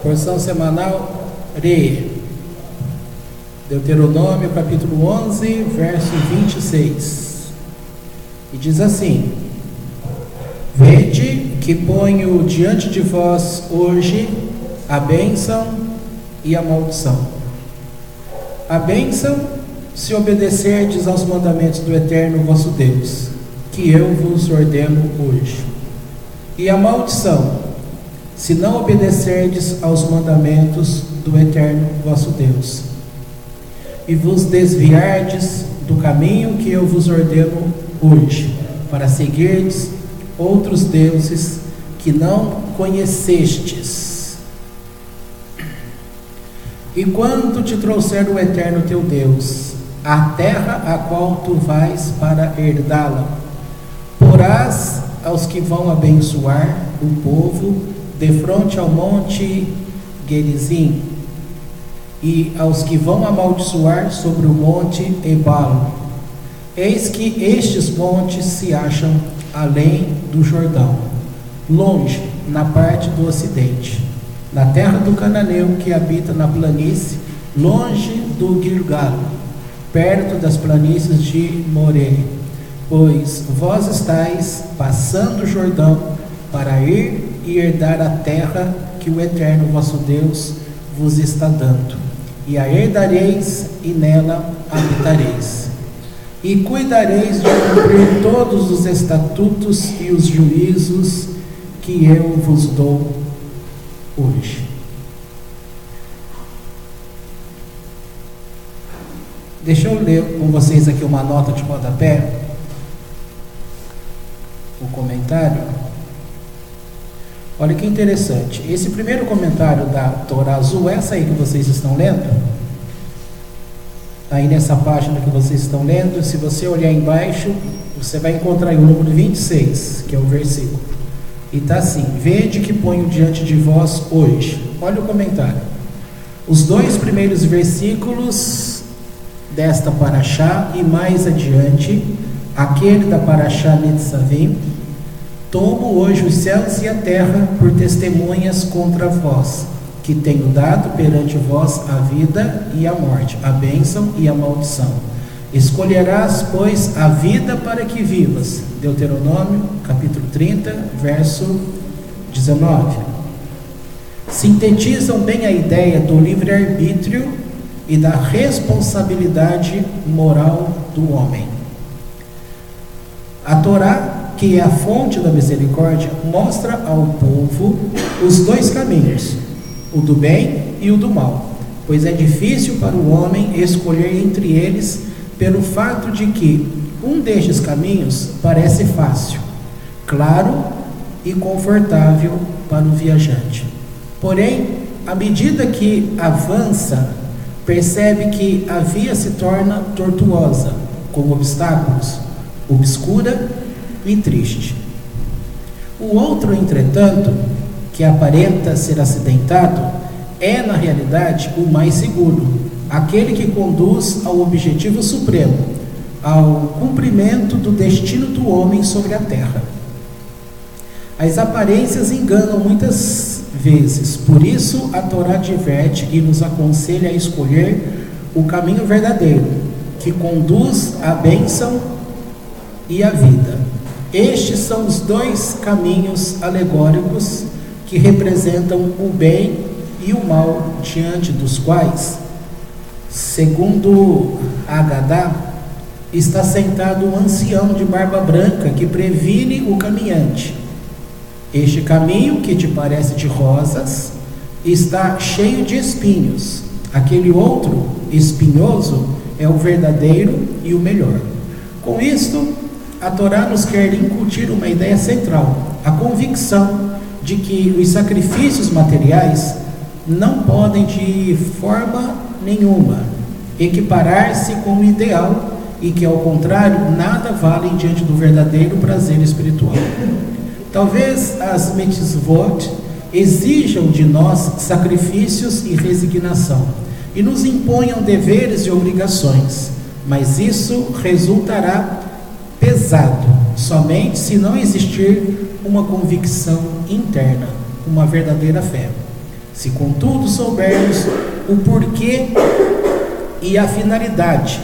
Porção semanal, Deuteronômio capítulo 11, verso 26. E diz assim: Vede que ponho diante de vós hoje a bênção e a maldição. A bênção, se obedecerdes aos mandamentos do Eterno vosso Deus, que eu vos ordeno hoje. E a maldição, se não obedecerdes aos mandamentos do Eterno vosso Deus, e vos desviardes do caminho que eu vos ordeno hoje, para seguirdes outros deuses que não conhecestes. E quando te trouxer o Eterno teu Deus, a terra a qual tu vais para herdá-la, porás aos que vão abençoar o povo defronte ao monte Gerizim, e aos que vão amaldiçoar sobre o monte Ebal. Eis que estes montes se acham além do Jordão, longe, na parte do ocidente, na terra do cananeu que habita na planície, longe do Gilgal, perto das planícies de Moré. Pois vós estáis passando o Jordão para ir e herdar a terra que o Eterno vosso Deus vos está dando, e a herdareis e nela habitareis. E cuidareis de cumprir todos os estatutos e os juízos que eu vos dou hoje. Deixa eu ler com vocês aqui uma nota de rodapé, o comentário. Olha que interessante, esse primeiro comentário da Torá Azul, essa aí que vocês estão lendo, aí nessa página que vocês estão lendo, se você olhar embaixo, você vai encontrar aí o número 26, que é o versículo, e está assim: Vede que ponho diante de vós hoje. Olha o comentário. Os dois primeiros versículos desta Parashá e mais adiante, aquele da Parashá Nitzavim: Tomo hoje os céus e a terra por testemunhas contra vós, que tenho dado perante vós a vida e a morte, a bênção e a maldição. Escolherás, pois, a vida para que vivas. Deuteronômio, capítulo 30, verso 19. Sintetizam bem a ideia do livre-arbítrio e da responsabilidade moral do homem. A Torá, que é a fonte da misericórdia, mostra ao povo os dois caminhos, o do bem e o do mal, pois é difícil para o homem escolher entre eles, pelo fato de que um destes caminhos parece fácil, claro e confortável para o viajante. Porém, à medida que avança, percebe que a via se torna tortuosa, com obstáculos, obscura e triste. O outro, entretanto, que aparenta ser acidentado, é na realidade o mais seguro, aquele que conduz ao objetivo supremo, ao cumprimento do destino do homem sobre a terra. As aparências enganam muitas vezes, por isso a Torá adverte e nos aconselha a escolher o caminho verdadeiro, que conduz à bênção e à vida. Estes são os dois caminhos alegóricos que representam o bem e o mal, diante dos quais, segundo Agadá, está sentado um ancião de barba branca que previne o caminhante. Este caminho, que te parece de rosas, está cheio de espinhos. Aquele outro, espinhoso, é o verdadeiro e o melhor. Com isto, a Torá nos quer incutir uma ideia central, a convicção de que os sacrifícios materiais não podem de forma nenhuma equiparar-se com o ideal, e que, ao contrário, nada valem diante do verdadeiro prazer espiritual. Talvez as mitzvot exijam de nós sacrifícios e resignação, e nos imponham deveres e obrigações, mas isso resultará pesado somente se não existir uma convicção interna, uma verdadeira fé. Se contudo soubermos o porquê e a finalidade,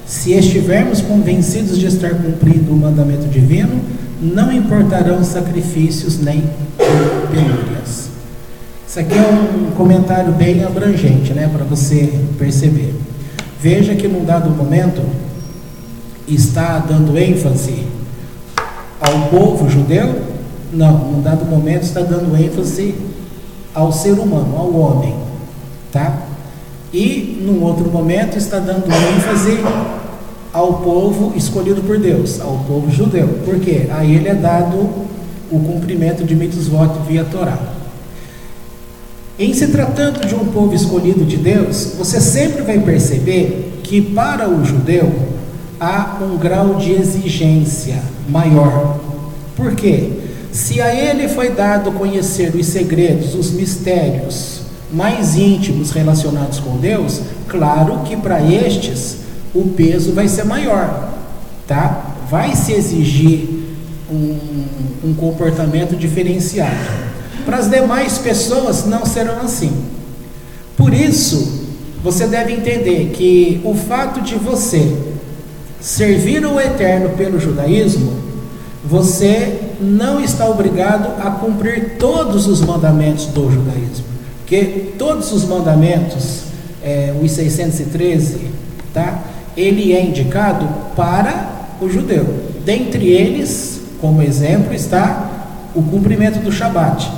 se estivermos convencidos de estar cumprindo o mandamento divino, não importarão sacrifícios nem penúrias. Isso aqui é um comentário bem abrangente, né, para você perceber. Veja que num dado momento está dando ênfase ao povo judeu? Não, num dado momento está dando ênfase ao ser humano, ao homem, tá? E num outro momento está dando ênfase ao povo escolhido por Deus, ao povo judeu. Por quê? A ele é dado o cumprimento de mitzvot via Torá. Em se tratando de um povo escolhido de Deus, você sempre vai perceber que para o judeu há um grau de exigência maior. Por quê? Se a ele foi dado conhecer os segredos, os mistérios mais íntimos relacionados com Deus, claro que para estes o peso vai ser maior, tá? Vai se exigir um comportamento diferenciado. Para as demais pessoas não serão assim. Por isso, você deve entender que o fato de você servir o Eterno pelo judaísmo, você não está obrigado a cumprir todos os mandamentos do judaísmo, porque todos os mandamentos, os 613, tá? Ele é indicado para o judeu. Dentre eles, como exemplo, está o cumprimento do Shabat.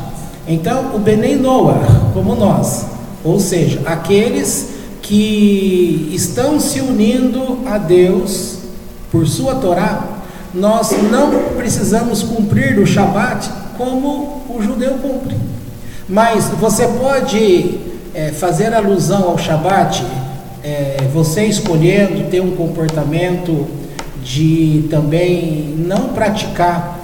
Então, o Benei Noah, como nós, ou seja, aqueles que estão se unindo a Deus por sua Torá, nós não precisamos cumprir o Shabat como o judeu cumpre. Mas você pode fazer alusão ao Shabat, você escolhendo ter um comportamento de também não praticar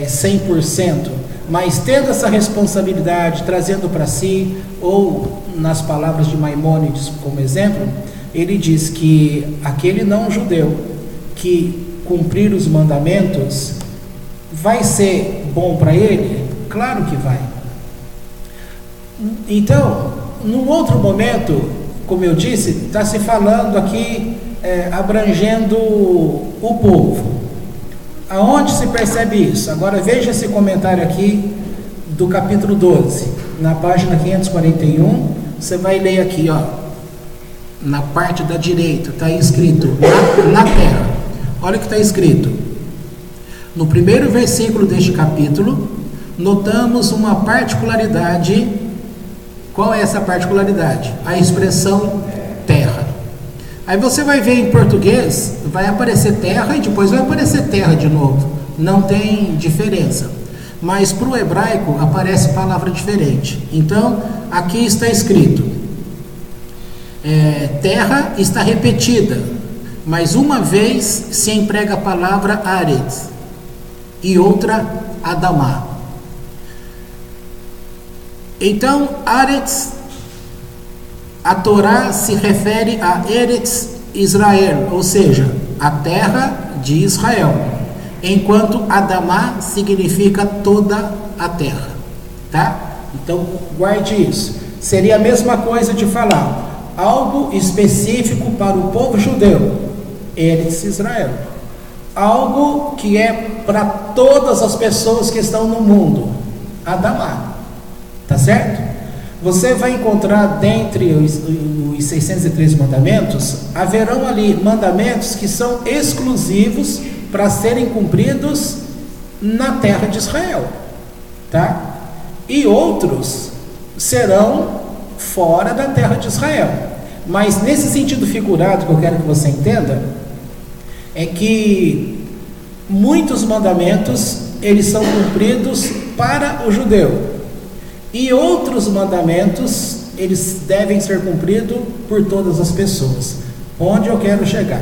100%, mas tendo essa responsabilidade, trazendo para si, ou nas palavras de Maimônides como exemplo, ele diz que aquele não judeu que cumprir os mandamentos vai ser bom para ele? Claro que vai. Então, num outro momento, como eu disse, está se falando aqui, abrangendo o povo. Aonde se percebe isso? Agora veja esse comentário aqui do capítulo 12, na página 541, você vai ler aqui, ó, na parte da direita, está escrito na terra. Olha o que está escrito. No primeiro versículo deste capítulo, notamos uma particularidade. Qual é essa particularidade? A expressão terra. Aí você vai ver em português, vai aparecer terra e depois vai aparecer terra de novo. Não tem diferença. Mas para o hebraico aparece palavra diferente. Então, aqui está escrito, terra está repetida, mas uma vez se emprega a palavra Aretz e outra Adamá. Então, Aretz, a Torá se refere a Eretz Israel, ou seja, a terra de Israel, enquanto Adamá significa toda a terra, tá? Então, guarde isso. Seria a mesma coisa de falar algo específico para o povo judeu, Eretz Israel. Algo que é para todas as pessoas que estão no mundo, Adamá. Tá certo? Você vai encontrar dentre os 613 mandamentos, haverão ali mandamentos que são exclusivos para serem cumpridos na terra de Israel, tá? E outros serão fora da terra de Israel. Mas nesse sentido figurado que eu quero que você entenda, é que muitos mandamentos eles são cumpridos para o judeu. E outros mandamentos, eles devem ser cumpridos por todas as pessoas. Onde eu quero chegar?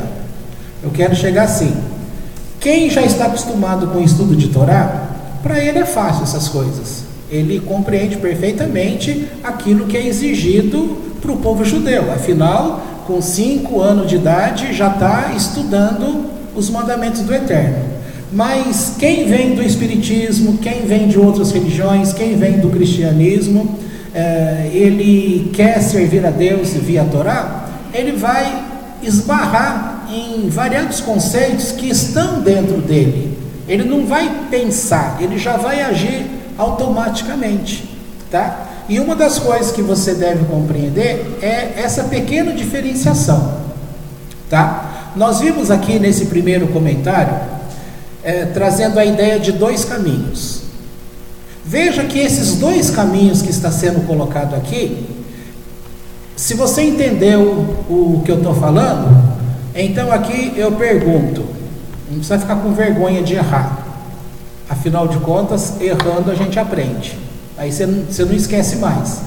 Eu quero chegar assim. Quem já está acostumado com o estudo de Torá, para ele é fácil essas coisas. Ele compreende perfeitamente aquilo que é exigido para o povo judeu. Afinal, com 5 anos de idade, já está estudando os mandamentos do Eterno. Mas quem vem do espiritismo, quem vem de outras religiões, quem vem do cristianismo, ele quer servir a Deus via Torá, ele vai esbarrar em variados conceitos que estão dentro dele. Ele não vai pensar, ele já vai agir automaticamente, tá? E uma das coisas que você deve compreender é essa pequena diferenciação, tá? Nós vimos aqui nesse primeiro comentário, trazendo a ideia de dois caminhos. Veja que esses dois caminhos que está sendo colocado aqui, se você entendeu o que eu estou falando, então aqui eu pergunto, não precisa ficar com vergonha de errar, afinal de contas, errando a gente aprende, aí você não esquece mais.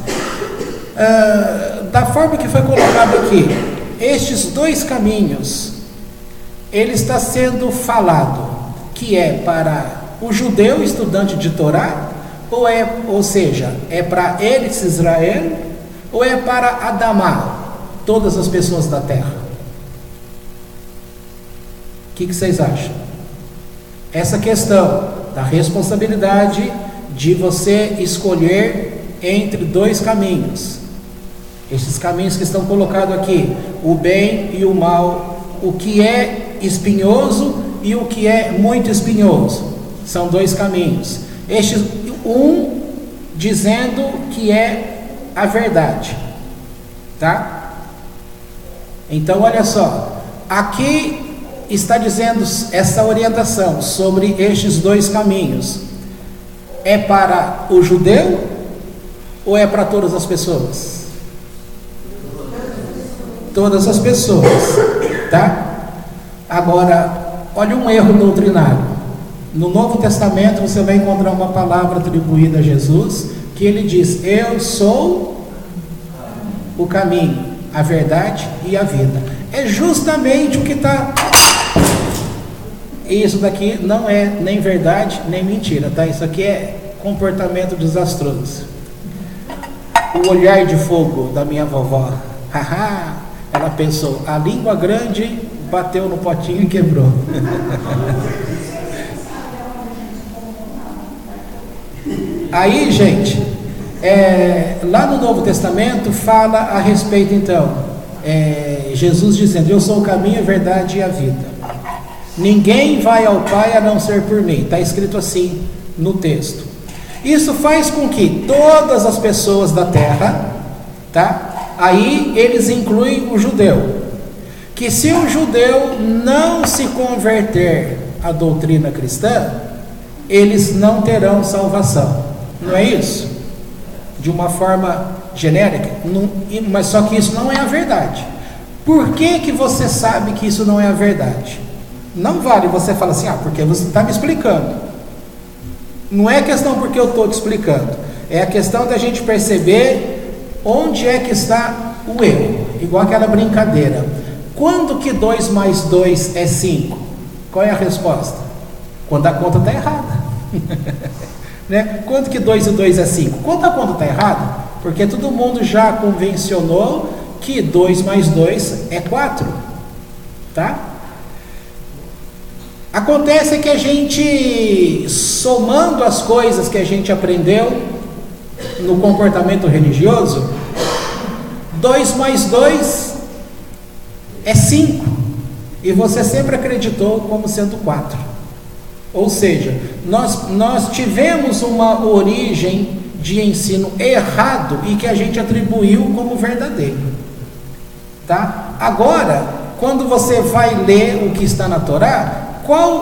Da forma que foi colocado aqui, estes dois caminhos, ele está sendo falado, que é para o judeu estudante de Torá, ou seja, é para Eretz Israel, ou é para Adamá, todas as pessoas da terra? O que vocês acham? Essa questão da responsabilidade de você escolher entre dois caminhos, esses caminhos que estão colocados aqui, o bem e o mal, o que é espinhoso e o que é muito espinhoso, são dois caminhos. Um dizendo que é a verdade, tá? Então olha só, aqui está dizendo essa orientação sobre estes dois caminhos, é para o judeu ou é para todas as pessoas? Todas as pessoas, tá? Agora, olha um erro doutrinário. No Novo Testamento você vai encontrar uma palavra atribuída a Jesus, que ele diz: eu sou o caminho, a verdade e a vida. É justamente o que está. Isso daqui não é nem verdade nem mentira, tá? Isso aqui é comportamento desastroso. O olhar de fogo da minha vovó, haha, ela pensou, a língua grande bateu no potinho e quebrou. Aí, gente, lá no Novo Testamento fala a respeito, então, Jesus dizendo: eu sou o caminho, a verdade e a vida. Ninguém vai ao Pai a não ser por mim. Está escrito assim no texto. Isso faz com que todas as pessoas da terra, tá? Aí eles incluem o judeu, que se o judeu não se converter à doutrina cristã, eles não terão salvação. Não é isso? De uma forma genérica, mas só que isso não é a verdade. Por que você sabe que isso não é a verdade? Não vale você falar assim, porque você está me explicando. Não é questão porque eu estou te explicando, é a questão da gente perceber onde é que está o erro. Igual aquela brincadeira, quando que 2 mais 2 é 5? Qual é a resposta? Quando a conta está errada. Né? Quanto que 2 e 2 é 5? Quando a conta está errada, porque todo mundo já convencionou que 2 mais 2 é 4, tá? Acontece que a gente, somando as coisas que a gente aprendeu no comportamento religioso, 2 mais 2 é 5, e você sempre acreditou como sendo 4. Ou seja, nós tivemos uma origem de ensino errado e que a gente atribuiu como verdadeiro, tá? Agora, quando você vai ler o que está na Torá,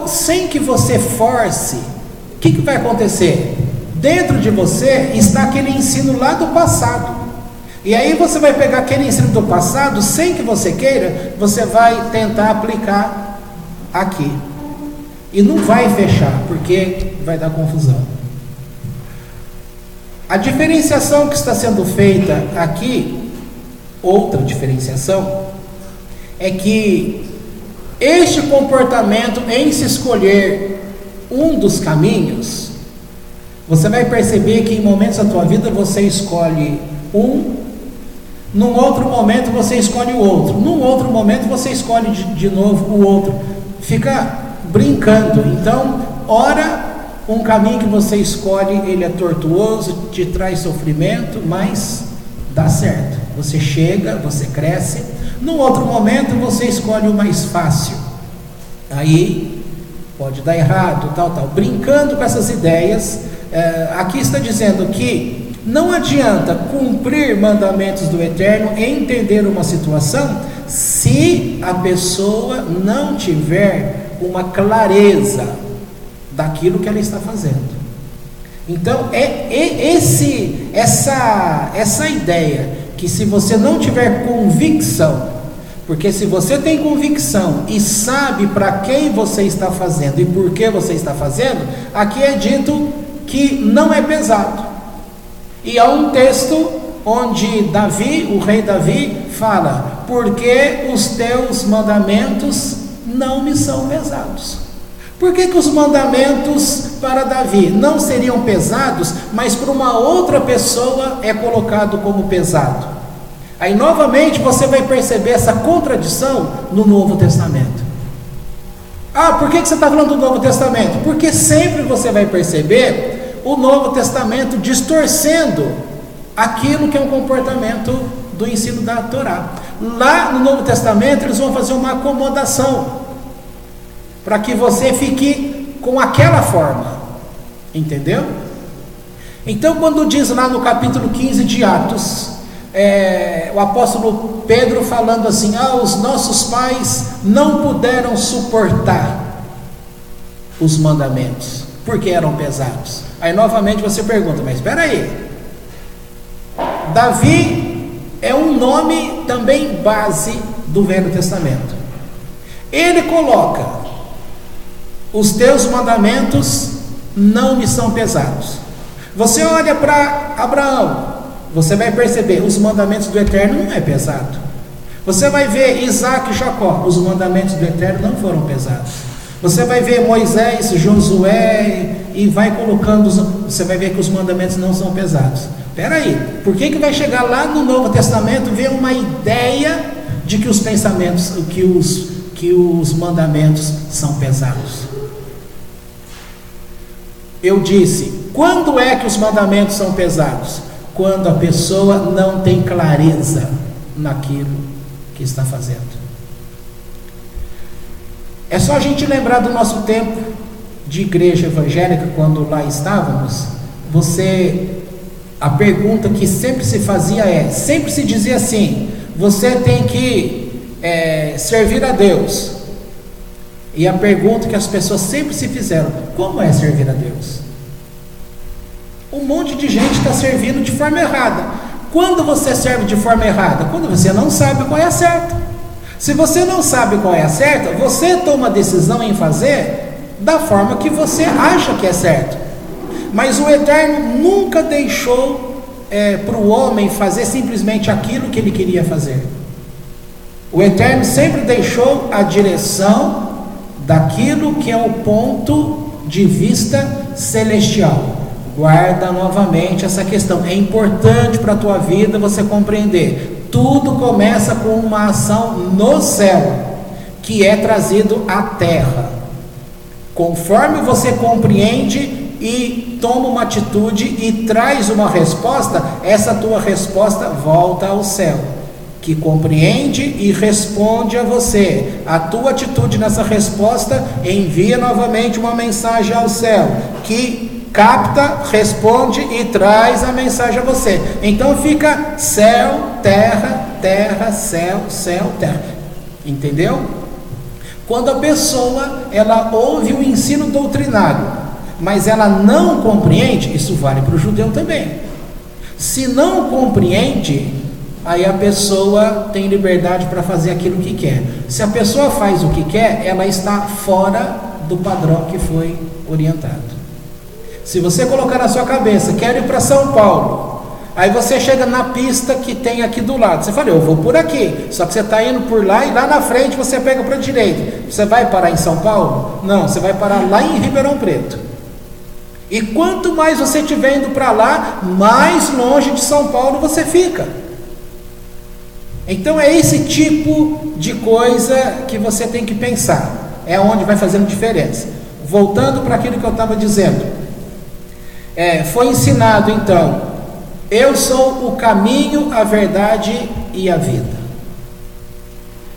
sem que você force, o que vai acontecer? Dentro de você está aquele ensino lá do passado, e aí você vai pegar aquele ensino do passado, sem que você queira, você vai tentar aplicar aqui. E não vai fechar, porque vai dar confusão. A diferenciação que está sendo feita aqui, outra diferenciação, é que este comportamento em se escolher um dos caminhos, você vai perceber que em momentos da tua vida você escolhe um, num outro momento você escolhe o outro, num outro momento você escolhe de novo o outro, fica brincando. Então, ora Um caminho que você escolhe, ele é tortuoso, te traz sofrimento, mas dá certo. Você chega, você cresce. Num outro momento você escolhe o mais fácil. Aí pode dar errado, tal. Brincando com essas ideias, aqui está dizendo que não adianta cumprir mandamentos do Eterno e entender uma situação se a pessoa não tiver uma clareza daquilo que ela está fazendo. Então essa ideia que se você não tiver convicção, porque se você tem convicção e sabe para quem você está fazendo e por que você está fazendo, aqui é dito que não é pesado. E há um texto onde Davi, o rei Davi, fala: porque os teus mandamentos não me são pesados. Por que os mandamentos para Davi não seriam pesados, mas para uma outra pessoa é colocado como pesado? Aí novamente você vai perceber essa contradição no Novo Testamento. Por que você está falando do Novo Testamento? Porque sempre você vai perceber o Novo Testamento distorcendo aquilo que é um comportamento do ensino da Torá. Lá no Novo Testamento eles vão fazer uma acomodação para que você fique com aquela forma, entendeu? Então quando diz lá no capítulo 15 de Atos, o apóstolo Pedro falando assim: os nossos pais não puderam suportar os mandamentos, porque eram pesados. Aí novamente você pergunta: mas espera aí, Davi é um nome também base do Velho Testamento. Ele coloca: os teus mandamentos não me são pesados. Você olha para Abraão, você vai perceber, os mandamentos do Eterno não é pesado. Você vai ver Isaac e Jacó, os mandamentos do Eterno não foram pesados. Você vai ver Moisés, Josué, e vai colocando, você vai ver que os mandamentos não são pesados. Espera aí, por que vai chegar lá no Novo Testamento ver uma ideia de que os pensamentos, que os mandamentos são pesados? Eu disse, quando é que os mandamentos são pesados? Quando a pessoa não tem clareza naquilo que está fazendo. É só a gente lembrar do nosso tempo de igreja evangélica, quando lá estávamos. A pergunta que sempre se fazia sempre se dizia assim: você tem que servir a Deus. E a pergunta que as pessoas sempre se fizeram: como é servir a Deus? Um monte de gente está servindo de forma errada. Quando você serve de forma errada? Quando você não sabe qual é a certa. Se você não sabe qual é a certa, você toma a decisão em fazer da forma que você acha que é certo. Mas o Eterno nunca deixou para o homem fazer simplesmente aquilo que ele queria fazer. O Eterno sempre deixou a direção daquilo que é o ponto de vista celestial. Guarda novamente essa questão. É importante para a tua vida você compreender. Tudo começa com uma ação no céu, que é trazido à terra. Conforme você compreende e toma uma atitude e traz uma resposta, essa tua resposta volta ao céu, que compreende e responde a você. A tua atitude nessa resposta envia novamente uma mensagem ao céu, que capta, responde e traz a mensagem a você. Então fica céu, terra, terra, céu, céu, terra. Entendeu? Quando a pessoa ela ouve o ensino doutrinário, mas ela não compreende, isso vale para o judeu também. Se não compreende, aí a pessoa tem liberdade para fazer aquilo que quer. Se a pessoa faz o que quer, ela está fora do padrão que foi orientado. Se você colocar na sua cabeça: quero ir para São Paulo, aí você chega na pista que tem aqui do lado, você fala: eu vou por aqui, só que você está indo por lá e lá na frente você pega para a direita. Você vai parar em São Paulo? Não, você vai parar lá em Ribeirão Preto. E quanto mais você estiver indo para lá, mais longe de São Paulo você fica. Então é esse tipo de coisa que você tem que pensar. É onde vai fazendo diferença. voltando para aquilo que eu estava dizendo, foi ensinado então, eu sou o caminho, a verdade e a vida.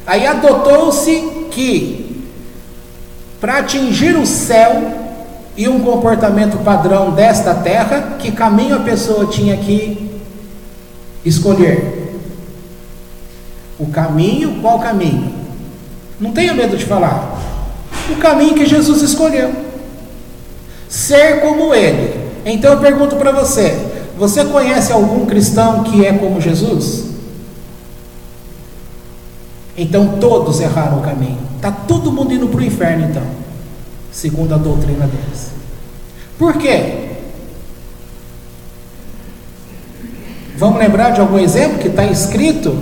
Aí adotou-se que para atingir o céu e um comportamento padrão desta terra, que caminho a pessoa tinha que escolher? O caminho, qual caminho? Não tenha medo de falar. O caminho que Jesus escolheu. Ser como Ele. Então eu pergunto para você, você conhece algum cristão que é como Jesus? Então todos erraram o caminho. Está todo mundo indo para o inferno então, segundo a doutrina deles. Por quê? Vamos lembrar de algum exemplo que está escrito?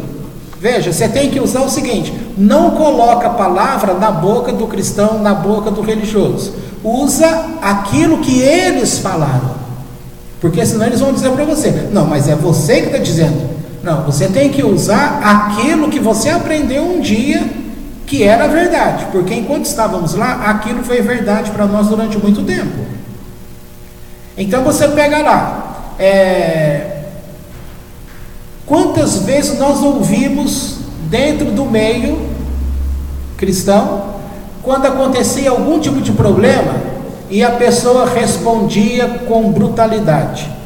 Veja, você tem que usar o seguinte: não coloca a palavra na boca do cristão, na boca do religioso. Usa aquilo que eles falaram, porque senão eles vão dizer para você, não, mas é você que está dizendo. Não, você tem que usar aquilo que você aprendeu um dia que era verdade, porque enquanto estávamos lá, aquilo foi verdade para nós durante muito tempo. Então você pega lá, quantas vezes nós ouvimos dentro do meio cristão, quando acontecia algum tipo de problema e a pessoa respondia com brutalidade.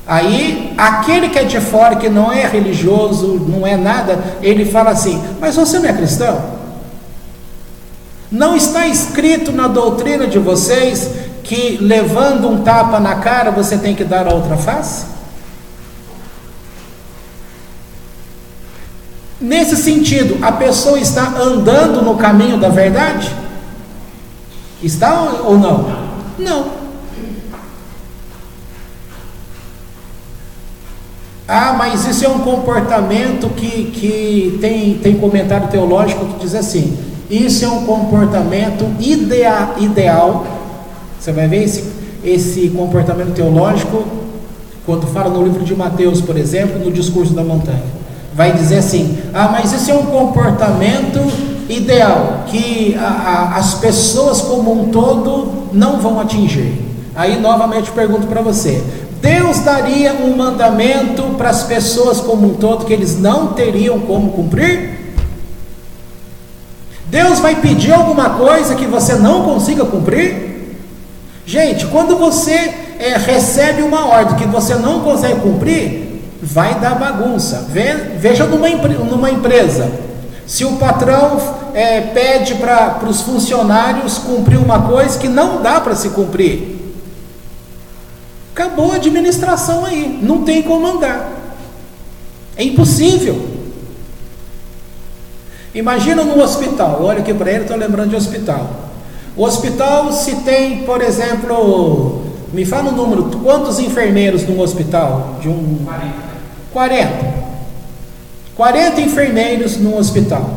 Aí, aquele que é de fora, que não é religioso, não é nada, ele fala assim, mas você não é cristão? Não está escrito na doutrina de vocês que levando um tapa na cara você tem que dar a outra face? Nesse sentido, a pessoa está andando no caminho da verdade? Está ou não? Não. Ah, mas isso é um comportamento que tem comentário teológico que diz assim, isso é um comportamento ideal. Você vai ver esse comportamento teológico quando fala no livro de Mateus, por exemplo, no discurso da montanha. Vai dizer assim, mas isso é um comportamento ideal, que as pessoas como um todo não vão atingir. Aí novamente pergunto para você, Deus daria um mandamento para as pessoas como um todo que eles não teriam como cumprir? Deus vai pedir alguma coisa que você não consiga cumprir? Gente, quando você recebe uma ordem que você não consegue cumprir, vai dar bagunça. Veja numa empresa, se o patrão pede para os funcionários cumprir uma coisa que não dá para se cumprir, acabou a administração aí, não tem como andar, é impossível. Imagina no hospital, olha aqui para ele, estou lembrando de hospital. O hospital, se tem, por exemplo, me fala o número, quantos enfermeiros num hospital? 40 enfermeiros num hospital.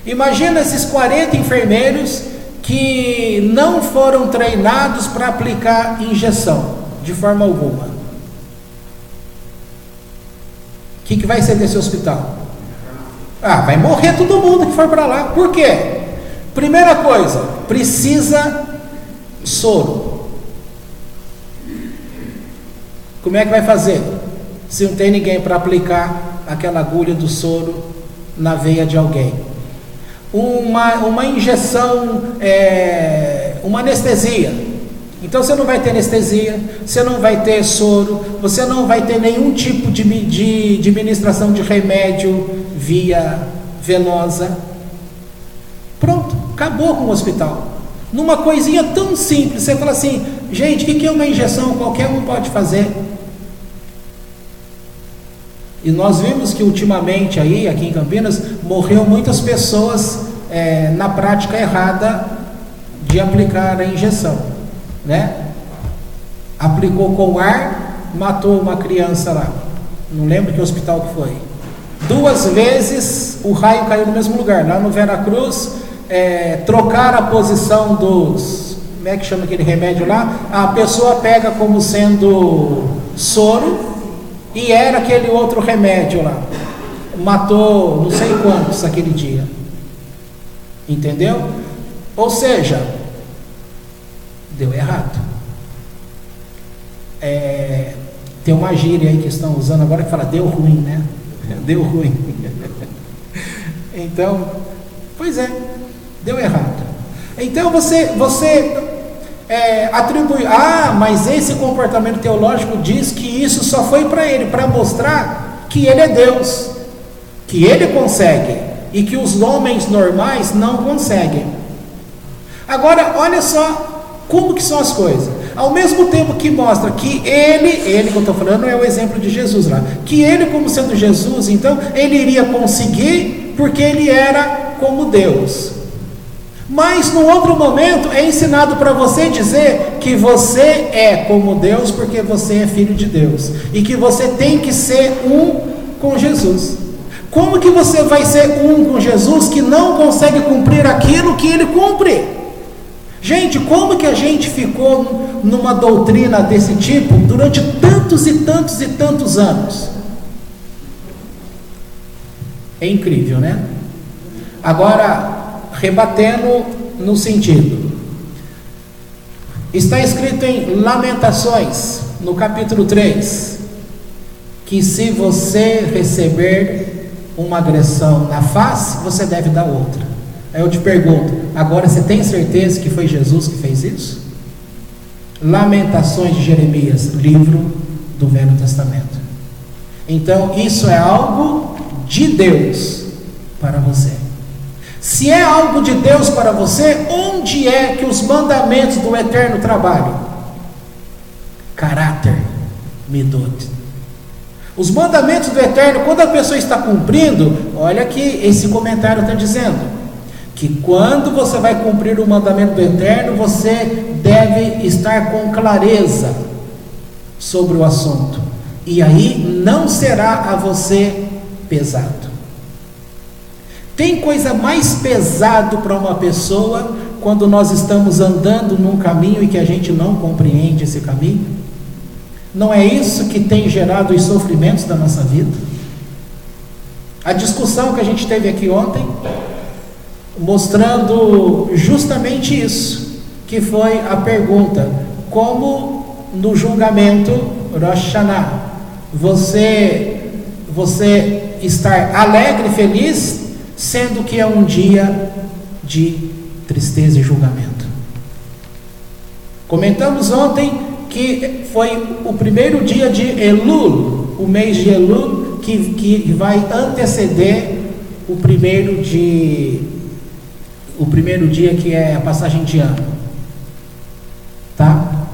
Imagina esses 40 enfermeiros que não foram treinados para aplicar injeção de forma alguma. O que vai ser desse hospital? Vai morrer todo mundo que for para lá. Por quê? Primeira coisa, precisa soro. Como é que vai fazer se não tem ninguém para aplicar aquela agulha do soro na veia de alguém? Uma injeção, uma anestesia. Então você não vai ter anestesia, você não vai ter soro, você não vai ter nenhum tipo de administração de remédio via venosa. Pronto, acabou com o hospital. Numa coisinha tão simples, você fala assim, gente, o que é uma injeção? Qualquer um pode fazer. E nós vimos que ultimamente aí, aqui em Campinas, morreu muitas pessoas na prática errada de aplicar a injeção, né? Aplicou com ar, matou uma criança lá, não lembro que hospital que foi. 2 vezes o raio caiu no mesmo lugar, lá no Veracruz. Trocar a posição dos, como é que chama aquele remédio lá? A pessoa pega como sendo soro e era aquele outro remédio lá, matou não sei quantos aquele dia, entendeu? Ou seja, deu errado. Tem uma gíria aí que estão usando agora que fala deu ruim, né? Deu ruim. Então, pois é, deu errado. Então você atribui, mas esse comportamento teológico diz que isso só foi para ele, para mostrar que ele é Deus, que ele consegue e que os homens normais não conseguem. Agora, olha só como que são as coisas. Ao mesmo tempo que mostra que ele que eu estou falando é o exemplo de Jesus lá, que ele, como sendo Jesus, então ele iria conseguir porque ele era como Deus. Mas no outro momento é ensinado para você dizer que você é como Deus porque você é filho de Deus e que você tem que ser um com Jesus. Como que você vai ser um com Jesus que não consegue cumprir aquilo que ele cumpre? Gente, como que a gente ficou numa doutrina desse tipo durante tantos e tantos e tantos anos? É incrível, né? Agora, rebatendo no sentido, está escrito em Lamentações, no capítulo 3, que se você receber uma agressão na face, você deve dar outra. Aí eu te pergunto, agora você tem certeza que foi Jesus que fez isso? Lamentações de Jeremias, livro do Velho Testamento. Então isso é algo de Deus para você. Se é algo de Deus para você, onde é que os mandamentos do Eterno trabalham? Caráter, midot. Os mandamentos do Eterno, quando a pessoa está cumprindo, olha que esse comentário está dizendo que quando você vai cumprir o mandamento do Eterno, você deve estar com clareza sobre o assunto, e aí não será a você pesado. Tem coisa mais pesado para uma pessoa quando nós estamos andando num caminho e que a gente não compreende esse caminho? Não é isso que tem gerado os sofrimentos da nossa vida? A discussão que a gente teve aqui ontem, mostrando justamente isso, que foi a pergunta: como no julgamento Rosh Hashanah, você estar alegre e feliz, sendo que é um dia de tristeza e julgamento. Comentamos ontem que foi o primeiro dia de Elul, o mês de Elul, que vai anteceder o primeiro dia que é a passagem de ano, tá?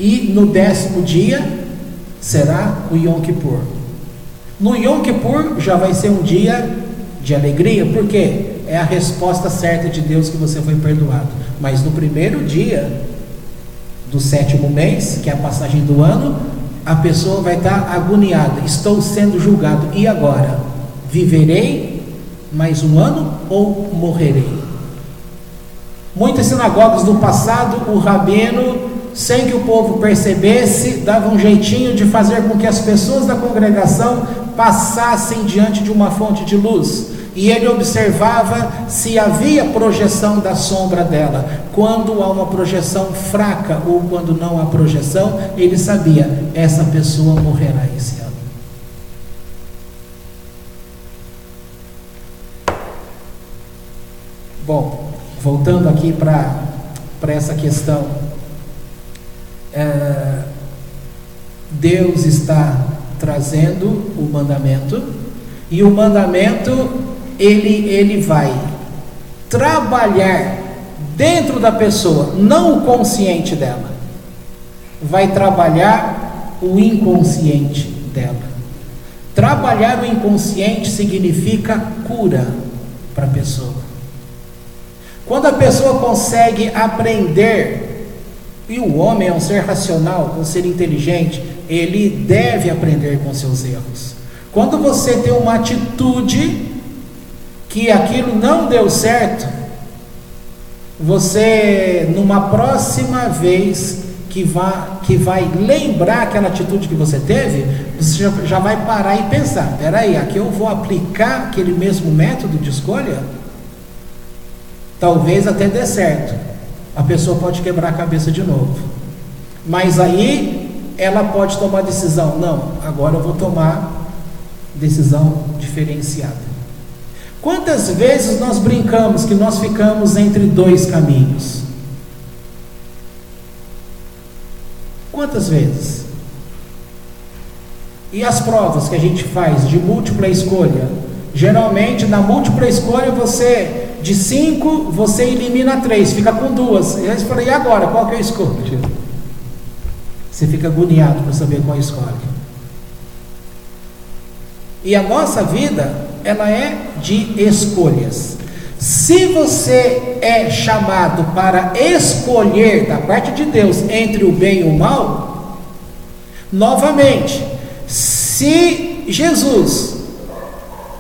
E no 10º dia será o Yom Kippur. No Yom Kippur já vai ser um dia de alegria, porque é a resposta certa de Deus que você foi perdoado. Mas no primeiro dia do 7º mês, que é a passagem do ano, a pessoa vai estar agoniada: estou sendo julgado, e agora? Viverei mais um ano ou morrerei? Muitas sinagogas do passado, o rabino, sem que o povo percebesse, dava um jeitinho de fazer com que as pessoas da congregação passassem diante de uma fonte de luz, e ele observava se havia projeção da sombra dela. Quando há uma projeção fraca ou quando não há projeção, ele sabia: essa pessoa morrerá esse ano. Bom, voltando aqui para essa questão, Deus está trazendo o mandamento, e o mandamento ele vai trabalhar dentro da pessoa, não o consciente dela, vai trabalhar o inconsciente dela. Trabalhar o inconsciente significa cura para a pessoa. Quando a pessoa consegue aprender, e o homem é um ser racional, um ser inteligente, ele deve aprender com seus erros. Quando você tem uma atitude que aquilo não deu certo, você, numa próxima vez que vai lembrar aquela atitude que você teve, você já vai parar e pensar: peraí, aqui eu vou aplicar aquele mesmo método de escolha? Talvez até dê certo, a pessoa pode quebrar a cabeça de novo. Mas aí ela pode tomar decisão. Não, agora eu vou tomar decisão diferenciada. Quantas vezes nós brincamos que nós ficamos entre dois caminhos? Quantas vezes? E as provas que a gente faz de múltipla escolha? Geralmente na múltipla escolha você, de 5, você elimina 3, fica com 2. E aí você fala, e agora? Qual que eu escolho? Você fica agoniado para saber qual escolhe. E a nossa vida, ela é de escolhas. Se você é chamado para escolher da parte de Deus entre o bem e o mal, novamente, se Jesus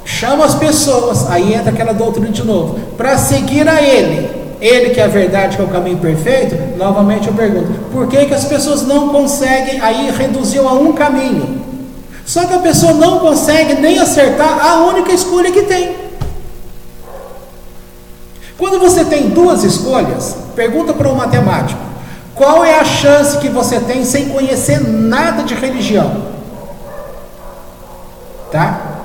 chama as pessoas, aí entra aquela doutrina de novo, para seguir a Ele que é a verdade, que é o caminho perfeito, novamente eu pergunto, por que as pessoas não conseguem, aí reduziu a um caminho? Só que a pessoa não consegue nem acertar a única escolha que tem. Quando você tem duas escolhas, pergunta para um matemático, qual é a chance que você tem sem conhecer nada de religião? Tá?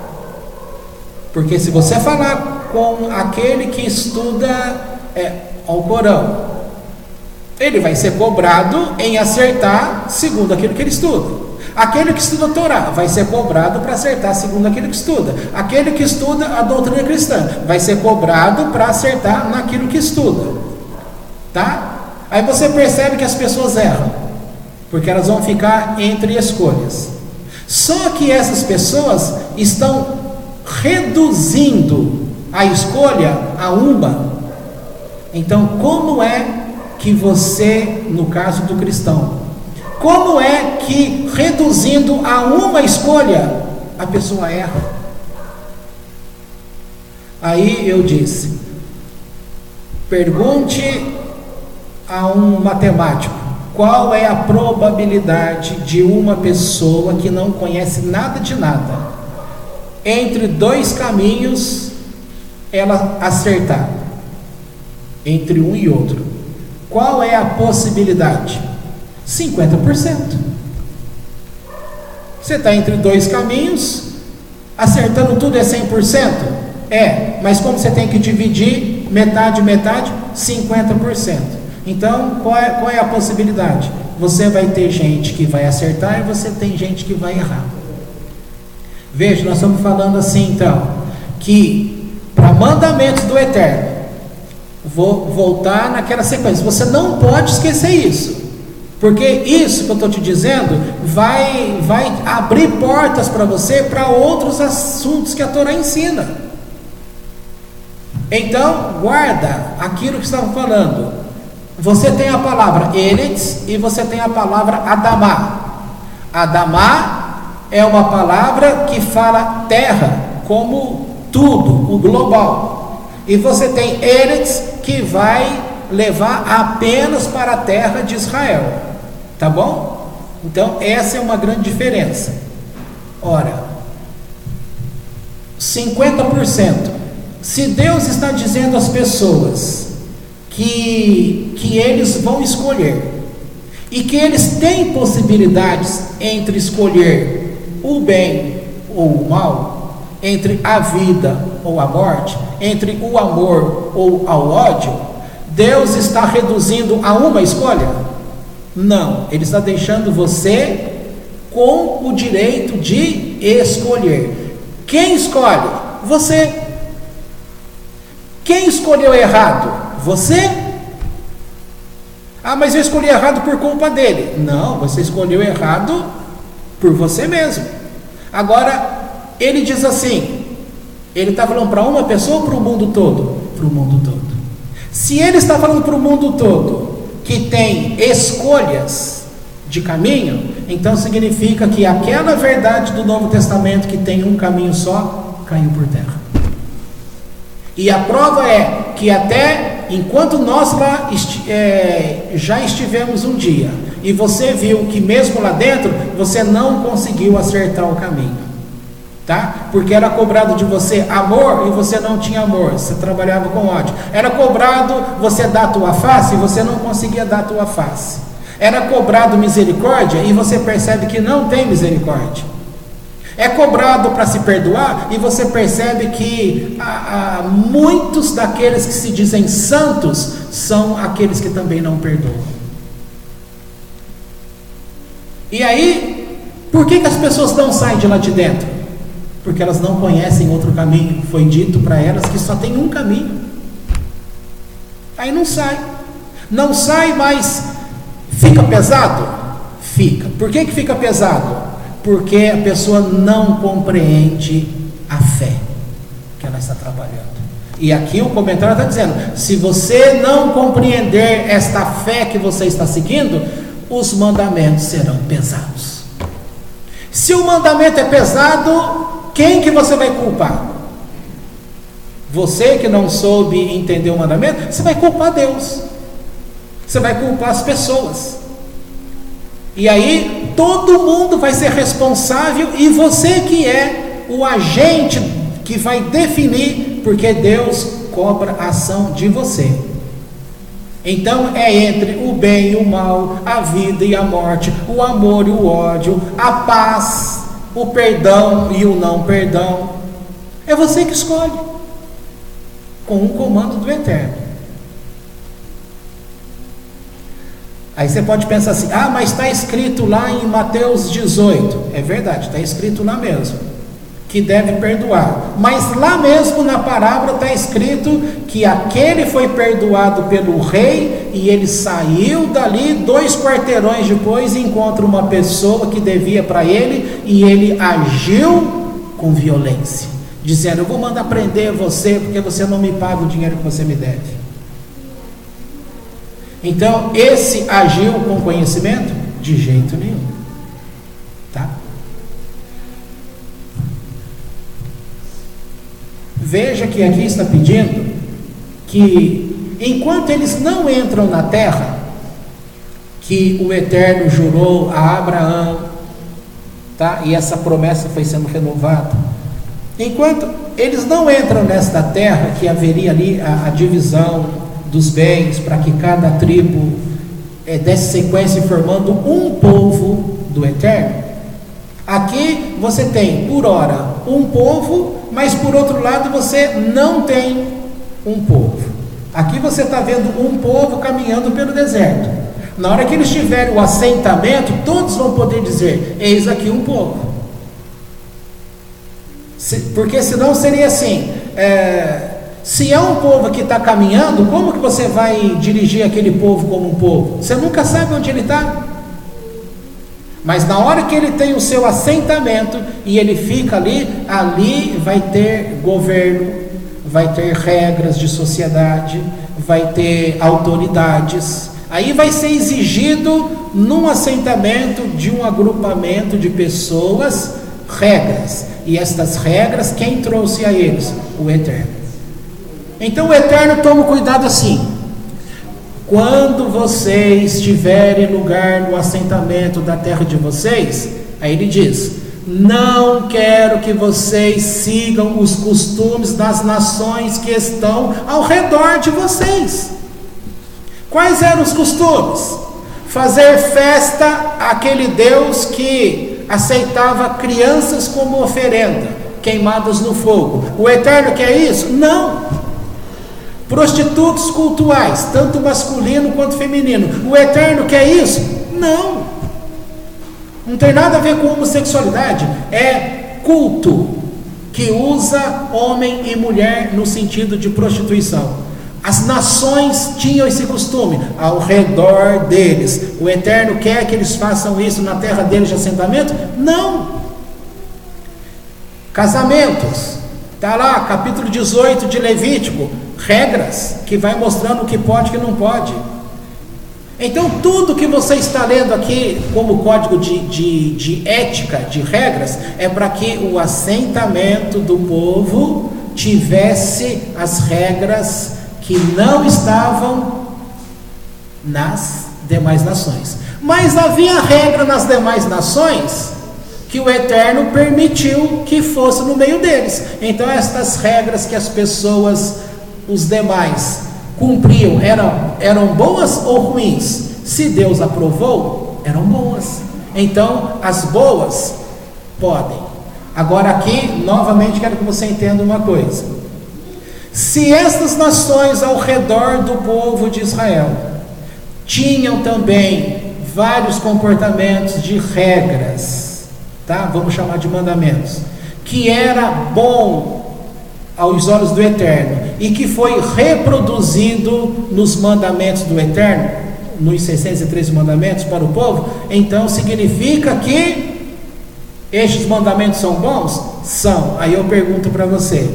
Porque se você falar com aquele que estuda ao Corão, ele vai ser cobrado em acertar segundo aquilo que ele estuda. Aquele que estuda a Torá vai ser cobrado para acertar segundo aquilo que estuda. Aquele que estuda a doutrina cristã vai ser cobrado para acertar naquilo que estuda. Tá? Aí você percebe que as pessoas erram, porque elas vão ficar entre escolhas. Só que essas pessoas estão reduzindo a escolha a uma. Então, como é que você, no caso do cristão, como é que reduzindo a uma escolha, a pessoa erra? Aí eu disse, pergunte a um matemático, qual é a probabilidade de uma pessoa que não conhece nada de nada, entre dois caminhos, ela acertar? Entre um e outro. Qual é a possibilidade? 50%. Você está entre dois caminhos, acertando tudo é 100%? É, mas como você tem que dividir metade, 50%. Então, qual é a possibilidade? Você vai ter gente que vai acertar e você tem gente que vai errar. Veja, nós estamos falando assim então, que para mandamentos do Eterno, vou voltar naquela sequência, você não pode esquecer isso, porque isso que eu estou te dizendo vai abrir portas para você para outros assuntos que a Torá ensina. Então guarda aquilo que estavam falando. Você tem a palavra Eretz e você tem a palavra Adamá. Adamá é uma palavra que fala terra como tudo, o global. E você tem Eretz, que vai levar apenas para a terra de Israel. Tá bom? Então essa é uma grande diferença. Ora, 50%. Se Deus está dizendo às pessoas que eles vão escolher, e que eles têm possibilidades entre escolher o bem ou o mal, entre a vida ou a morte, entre o amor ou ao ódio, Deus está reduzindo a uma escolha? Não, Ele está deixando você com o direito de escolher. Quem escolhe? Você. Quem escolheu errado? Você? Ah, mas eu escolhi errado por culpa dele. Não, você escolheu errado por você mesmo. Agora, ele diz assim, ele está falando para uma pessoa ou para o mundo todo? Para o mundo todo. Se ele está falando para o mundo todo que tem escolhas de caminho, então significa que aquela verdade do Novo Testamento que tem um caminho só, caiu por terra. E a prova é que até enquanto nós lá já estivemos um dia, e você viu que mesmo lá dentro, você não conseguiu acertar o caminho. tá? Porque era cobrado de você amor e você não tinha amor, você trabalhava com ódio. Era cobrado você dar a tua face e você não conseguia dar a tua face. Era cobrado misericórdia e você percebe que não tem misericórdia. É cobrado para se perdoar e você percebe que muitos daqueles que se dizem santos são aqueles que também não perdoam. E aí, por que as pessoas não saem de lá de dentro? Porque elas não conhecem outro caminho. Foi dito para elas que só tem um caminho. Aí não sai. Não sai, mas fica pesado? Fica. Por que fica pesado? Porque a pessoa não compreende a fé que ela está trabalhando. E aqui o comentário está dizendo: se você não compreender esta fé que você está seguindo, os mandamentos serão pesados. Se o mandamento é pesado, quem que você vai culpar? Você que não soube entender o mandamento, você vai culpar Deus. Você vai culpar as pessoas. E aí todo mundo vai ser responsável e você que é o agente que vai definir, porque Deus cobra a ação de você. Então é entre o bem e o mal, a vida e a morte, o amor e o ódio, a paz, o perdão e o não perdão. É você que escolhe, com um comando do Eterno. Aí você pode pensar assim: ah, mas está escrito lá em Mateus 18. É verdade, está escrito lá mesmo, que deve perdoar. Mas lá mesmo na parábola está escrito que aquele foi perdoado pelo rei e ele saiu dali 2 quarteirões depois e encontra uma pessoa que devia para ele e ele agiu com violência, dizendo: eu vou mandar prender você porque você não me paga o dinheiro que você me deve. Então, esse agiu com conhecimento? De jeito nenhum. Tá? Veja que aqui está pedindo que, enquanto eles não entram na terra, que o Eterno jurou a Abraão, tá? E essa promessa foi sendo renovada. Enquanto eles não entram nesta terra, que haveria ali a divisão dos bens, para que cada tribo desse sequência formando um povo do Eterno. Aqui você tem, por ora, um povo, mas por outro lado você não tem um povo. Aqui você está vendo um povo caminhando pelo deserto. Na hora que eles tiverem o assentamento, todos vão poder dizer: eis aqui um povo. Porque senão seria assim: se é um povo que está caminhando, como que você vai dirigir aquele povo como um povo? Você nunca sabe onde ele está. Mas na hora que ele tem o seu assentamento e ele fica ali vai ter governo, vai ter regras de sociedade, vai ter autoridades. Aí vai ser exigido num assentamento de um agrupamento de pessoas regras. E estas regras, quem trouxe a eles? O Eterno. Então o Eterno toma cuidado assim: quando vocês tiverem lugar no assentamento da terra de vocês, aí ele diz: não quero que vocês sigam os costumes das nações que estão ao redor de vocês. Quais eram os costumes? Fazer festa àquele Deus que aceitava crianças como oferenda, queimadas no fogo. O Eterno quer isso? Não. Prostitutos cultuais, tanto masculino quanto feminino. O Eterno quer isso? Não. Não tem nada a ver com homossexualidade. É culto que usa homem e mulher no sentido de prostituição. As nações tinham esse costume ao redor deles. O Eterno quer que eles façam isso na terra deles de assentamento? Não. Casamentos, está lá, capítulo 18 de Levítico, regras que vai mostrando o que pode e o que não pode. Então tudo que você está lendo aqui como código de ética, de regras, é para que o assentamento do povo tivesse as regras que não estavam nas demais nações. Mas havia regra nas demais nações que o Eterno permitiu que fosse no meio deles. Então estas regras que as pessoas, os demais, cumpriam, eram boas ou ruins? Se Deus aprovou, eram boas. Então as boas podem. Agora aqui, novamente, quero que você entenda uma coisa. Se estas nações ao redor do povo de Israel tinham também vários comportamentos de regras, tá? Vamos chamar de mandamentos, que era bom aos olhos do Eterno e que foi reproduzido nos mandamentos do Eterno, nos 613 mandamentos para o povo, então significa que estes mandamentos são bons? São. Aí eu pergunto para você,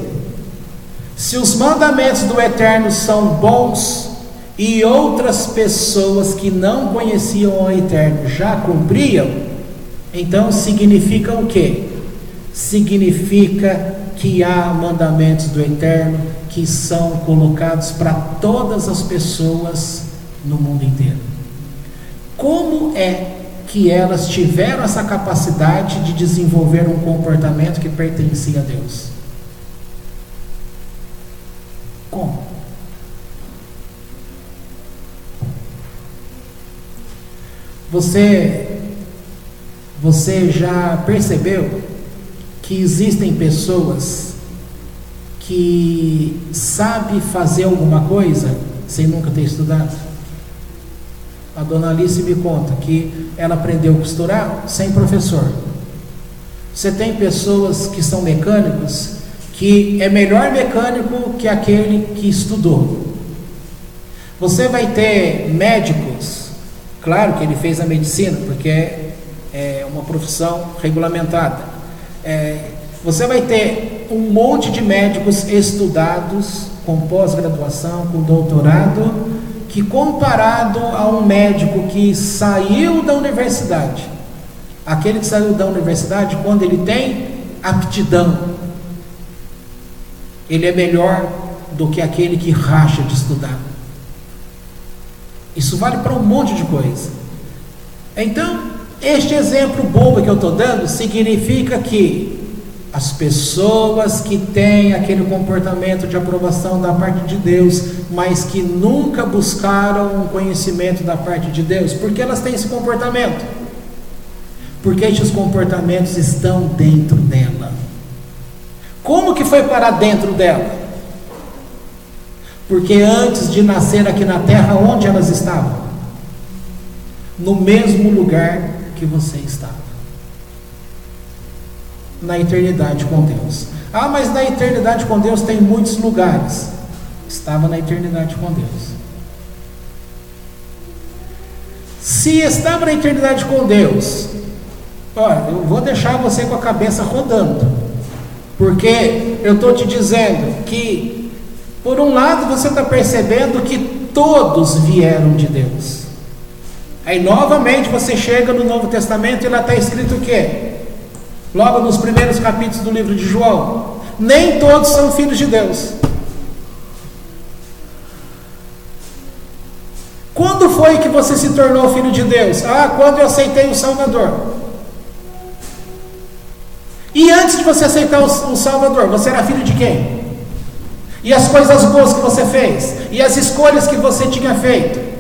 se os mandamentos do Eterno são bons e outras pessoas que não conheciam o Eterno já cumpriam, então significa o quê? Significa que há mandamentos do Eterno que são colocados para todas as pessoas no mundo inteiro. Como é que elas tiveram essa capacidade de desenvolver um comportamento que pertencia a Deus? Como? Você já percebeu que existem pessoas que sabem fazer alguma coisa sem nunca ter estudado? A dona Alice me conta que ela aprendeu a costurar sem professor. Você tem pessoas que são mecânicos que é melhor mecânico que aquele que estudou. Você vai ter médicos, claro que ele fez a medicina, porque é uma profissão regulamentada. Você vai ter um monte de médicos estudados, com pós-graduação, com doutorado, que comparado a um médico que saiu da universidade, aquele que saiu da universidade, quando ele tem aptidão, ele é melhor do que aquele que racha de estudar. Isso vale para um monte de coisa. Então, este exemplo bobo que eu estou dando significa que as pessoas que têm aquele comportamento de aprovação da parte de Deus, mas que nunca buscaram um conhecimento da parte de Deus, por que elas têm esse comportamento? Porque estes comportamentos estão dentro dela. Como que foi parar dentro dela? Porque antes de nascer aqui na terra, onde elas estavam? No mesmo lugar que você estava. Na eternidade com Deus. Ah, mas na eternidade com Deus tem muitos lugares. Estava na eternidade com Deus. Se estava na eternidade com Deus, olha, eu vou deixar você com a cabeça rodando, porque eu estou te dizendo que, por um lado, você está percebendo que todos vieram de Deus. Aí novamente você chega no Novo Testamento e lá está escrito o quê? Logo nos primeiros capítulos do livro de João, nem todos são filhos de Deus. Quando foi que você se tornou filho de Deus? Ah, quando eu aceitei o Salvador. E antes de você aceitar o Salvador, você era filho de quem? E as coisas boas que você fez? E as escolhas que você tinha feito?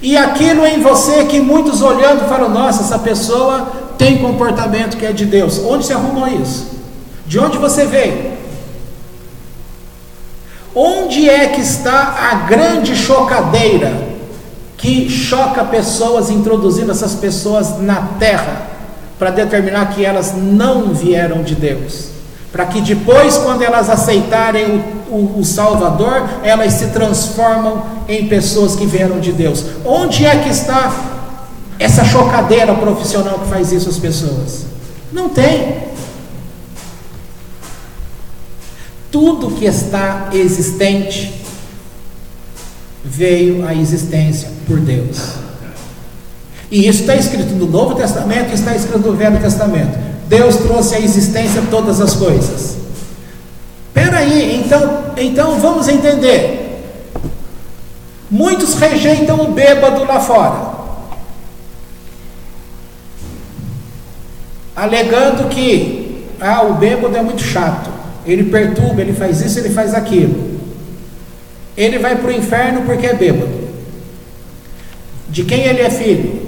E aquilo em você que muitos olhando falam, nossa, essa pessoa tem comportamento que é de Deus. Onde você arrumou isso? De onde você veio? Onde é que está a grande chocadeira que choca pessoas, introduzindo essas pessoas na terra, para determinar que elas não vieram de Deus? Para que depois, quando elas aceitarem o Salvador, elas se transformam em pessoas que vieram de Deus. Onde é que está essa chocadeira profissional que faz isso às pessoas? Não tem. Tudo que está existente veio à existência por Deus. E isso está escrito no Novo Testamento e está escrito no Velho Testamento. Deus trouxe à existência todas as coisas. Espera aí, então vamos entender. Muitos rejeitam o bêbado lá fora. alegando que o bêbado é muito chato, ele perturba, ele faz isso, ele faz aquilo, ele vai para o inferno porque é bêbado. De quem ele é filho?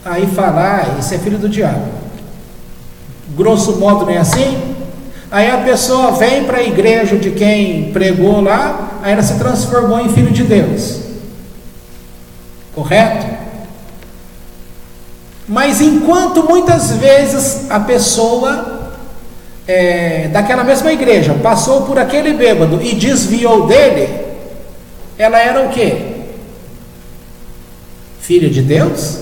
Aí fala, esse é filho do diabo. Grosso modo não é assim? Aí a pessoa vem para a igreja de quem pregou lá, aí ela se transformou em filho de Deus. Correto? Mas enquanto muitas vezes a pessoa daquela mesma igreja passou por aquele bêbado e desviou dele, ela era o quê? Filha de Deus?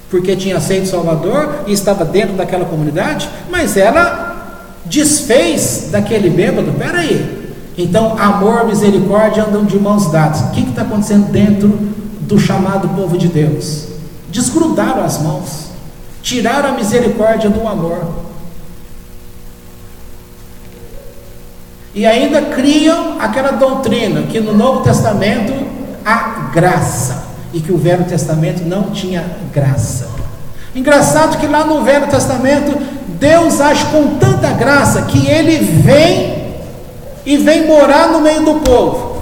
Porque tinha aceito o Salvador e estava dentro daquela comunidade, mas ela desfez daquele bêbado. Peraí, então amor, misericórdia andam de mãos dadas. O que está acontecendo dentro do chamado povo de Deus? Desgrudaram as mãos, tiraram a misericórdia do amor, e ainda criam aquela doutrina que no Novo Testamento há graça, e que o Velho Testamento não tinha graça. Engraçado que lá no Velho Testamento Deus age com tanta graça que ele vem morar no meio do povo.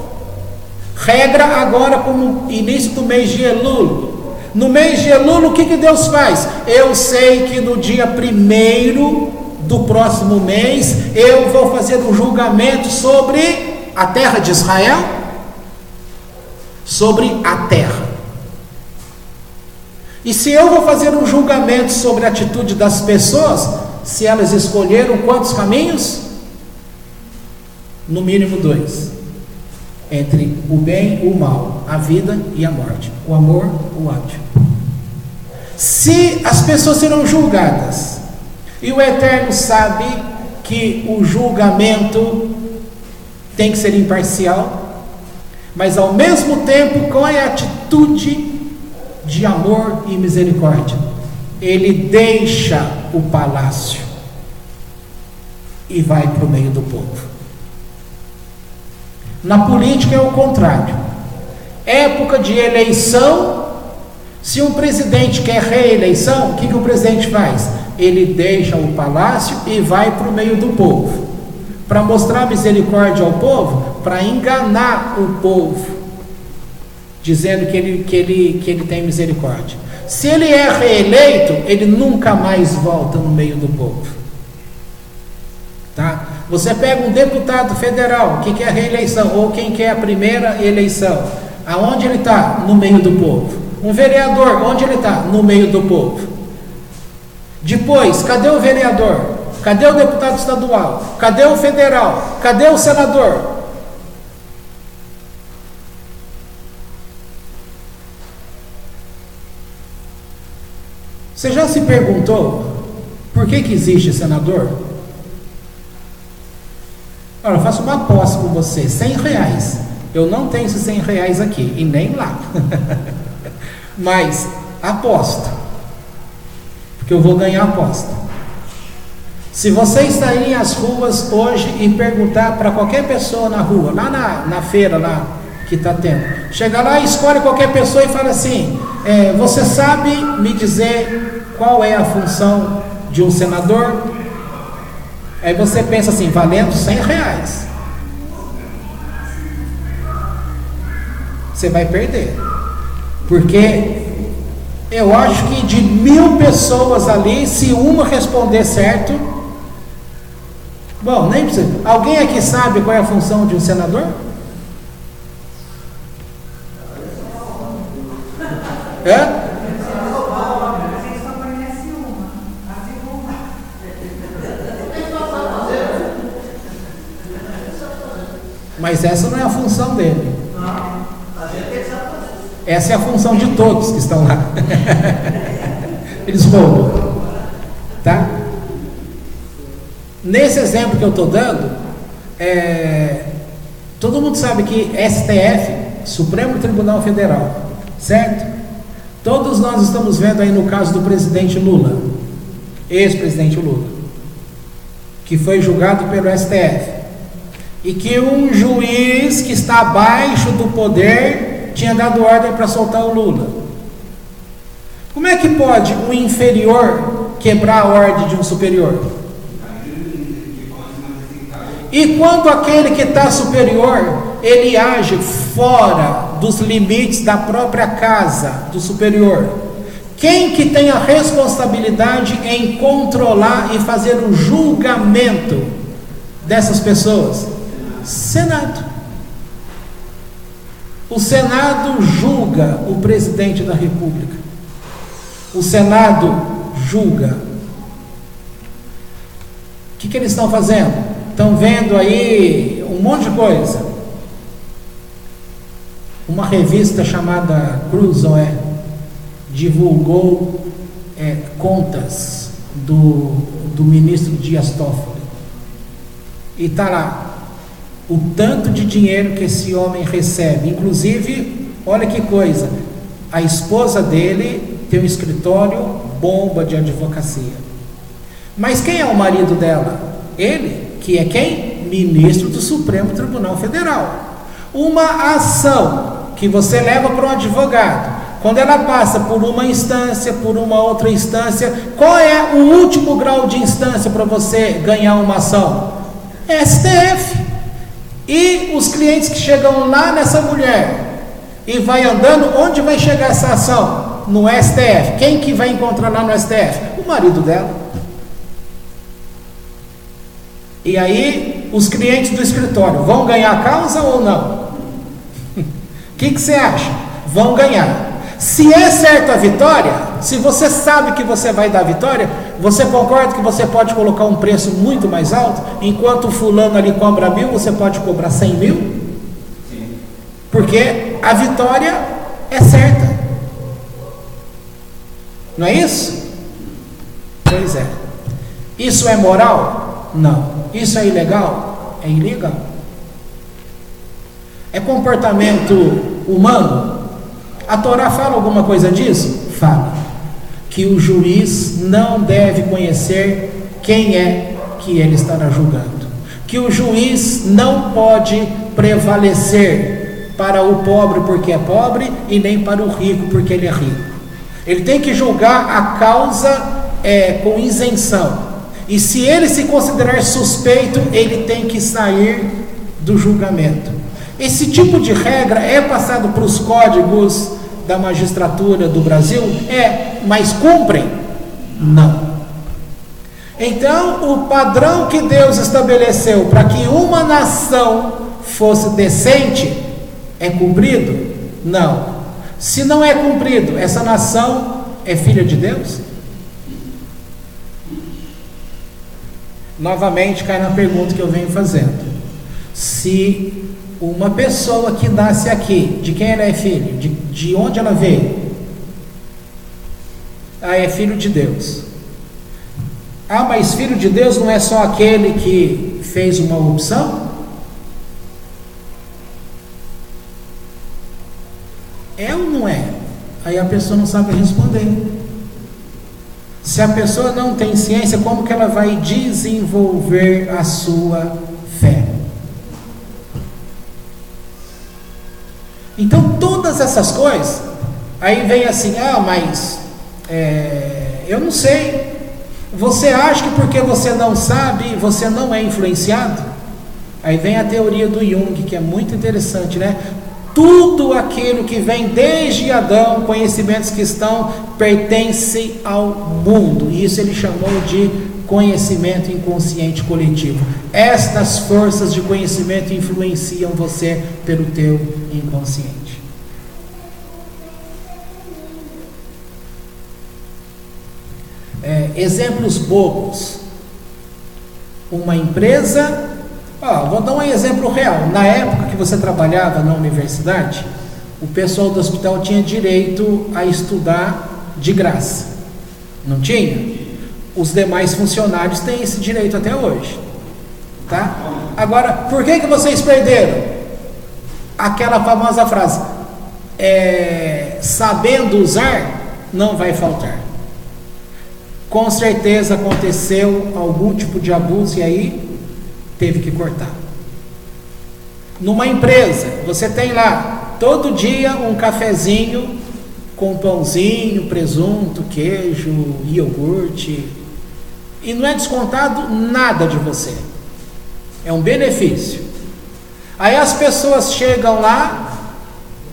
Regra agora, como início do mês de Elul. No mês de Elul, o que Deus faz? Eu sei que no dia 1º do próximo mês eu vou fazer um julgamento sobre a terra de Israel, sobre a terra. E se eu vou fazer um julgamento sobre a atitude das pessoas, se elas escolheram quantos caminhos? No mínimo 2: entre o bem e o mal, a vida e a morte, o amor, o ódio. Se as pessoas serão julgadas, e o Eterno sabe que o julgamento tem que ser imparcial, mas ao mesmo tempo, qual é a atitude de amor e misericórdia? Ele deixa o palácio e vai para o meio do povo. Na política é o contrário. Época de eleição, se um presidente quer reeleição, o que o presidente faz? Ele deixa o palácio e vai para o meio do povo, para mostrar misericórdia ao povo, para enganar o povo, dizendo que ele tem misericórdia. Se ele é reeleito, ele nunca mais volta no meio do povo. Tá? Você pega um deputado federal que quer reeleição, ou quem quer a primeira eleição, aonde ele está? No meio do povo. Um vereador, onde ele está? No meio do povo. Depois, cadê o vereador? Cadê o deputado estadual? Cadê o federal? Cadê o senador? Você já se perguntou por que existe senador? Olha, eu faço uma aposta com você, R$100. Eu não tenho esses R$100 aqui, e nem lá. Mas aposto, porque eu vou ganhar a aposta. Se vocês saírem às ruas hoje e perguntar para qualquer pessoa na rua, lá na feira lá que está tendo, chega lá e escolhe qualquer pessoa e fala assim, você sabe me dizer qual é a função de um senador? Aí você pensa assim, valendo R$100, você vai perder, porque eu acho que de 1000 pessoas ali, se uma responder certo, bom, nem precisa. Alguém aqui sabe qual é a função de um senador? É? Mas essa não é a função dele. Essa é a função de todos que estão lá. Eles roubam. Tá? Nesse exemplo que eu estou dando, todo mundo sabe que STF, Supremo Tribunal Federal, certo? Todos nós estamos vendo aí no caso do presidente Lula, ex-presidente Lula, que foi julgado pelo STF, e que um juiz que está abaixo do poder tinha dado ordem para soltar o Lula. que pode um inferior quebrar a ordem de um superior? E quando aquele que está superior, ele age fora dos limites da própria casa do superior, quem que tem a responsabilidade em controlar e fazer o julgamento dessas pessoas? Senado. O Senado julga o presidente da República. O Senado julga. O que eles estão fazendo? Estão vendo aí um monte de coisa. Uma revista chamada Cruzoé divulgou contas do ministro Dias Toffoli. E está lá o tanto de dinheiro que esse homem recebe. Inclusive, olha que coisa, a esposa dele tem um escritório bomba de advocacia. Mas quem é o marido dela? Ele, que é quem? Ministro do Supremo Tribunal Federal. Uma ação que você leva para um advogado, quando ela passa por uma instância, por uma outra instância, qual é o último grau de instância para você ganhar uma ação? STF. E os clientes que chegam lá nessa mulher e vai andando, onde vai chegar essa ação? No STF. Quem que vai encontrar lá no STF? O marido dela. E aí, os clientes do escritório vão ganhar a causa ou não? O que você acha? Vão ganhar. Se é certa a vitória, se você sabe que você vai dar a vitória, você concorda que você pode colocar um preço muito mais alto? Enquanto o fulano ali cobra 1.000, você pode cobrar 100.000? Sim. Porque a vitória é certa. Não é isso? Pois é. Isso é moral? Não. Isso é ilegal? É ilegal. É comportamento humano? A Torá fala alguma coisa disso? Fala. Que o juiz não deve conhecer quem é que ele estará julgando. Que o juiz não pode prevalecer para o pobre porque é pobre e nem para o rico porque ele é rico. Ele tem que julgar a causa com isenção. E se ele se considerar suspeito, ele tem que sair do julgamento. Esse tipo de regra é passado para os códigos da magistratura do Brasil? Mas cumprem? Não. Então, o padrão que Deus estabeleceu para que uma nação fosse decente é cumprido? Não. Se não é cumprido, essa nação é filha de Deus? Novamente cai na pergunta que eu venho fazendo. Se uma pessoa que nasce aqui, de quem ela é filho? De onde ela veio? É filho de Deus. Mas filho de Deus não é só aquele que fez uma opção? É ou não é? Aí a pessoa não sabe responder. Se a pessoa não tem ciência, como que ela vai desenvolver a sua fé? Então todas essas coisas, aí vem assim, mas eu não sei. Você acha que porque você não sabe, você não é influenciado? Aí vem a teoria do Jung, que é muito interessante, né? Tudo aquilo que vem desde Adão, conhecimentos que pertencem ao mundo. E isso ele chamou de conhecimento inconsciente coletivo. Estas forças de conhecimento influenciam você pelo teu inconsciente. Exemplos bobos. Uma empresa... vou dar um exemplo real. Na época que você trabalhava na universidade, o pessoal do hospital tinha direito a estudar de graça. Não tinha? Os demais funcionários têm esse direito até hoje. Tá? Agora, por que vocês perderam? Aquela famosa frase, sabendo usar, não vai faltar. Com certeza aconteceu algum tipo de abuso e aí teve que cortar. Numa empresa, você tem lá todo dia um cafezinho com pãozinho, presunto, queijo, iogurte, e não é descontado nada de você, é um benefício. Aí as pessoas chegam lá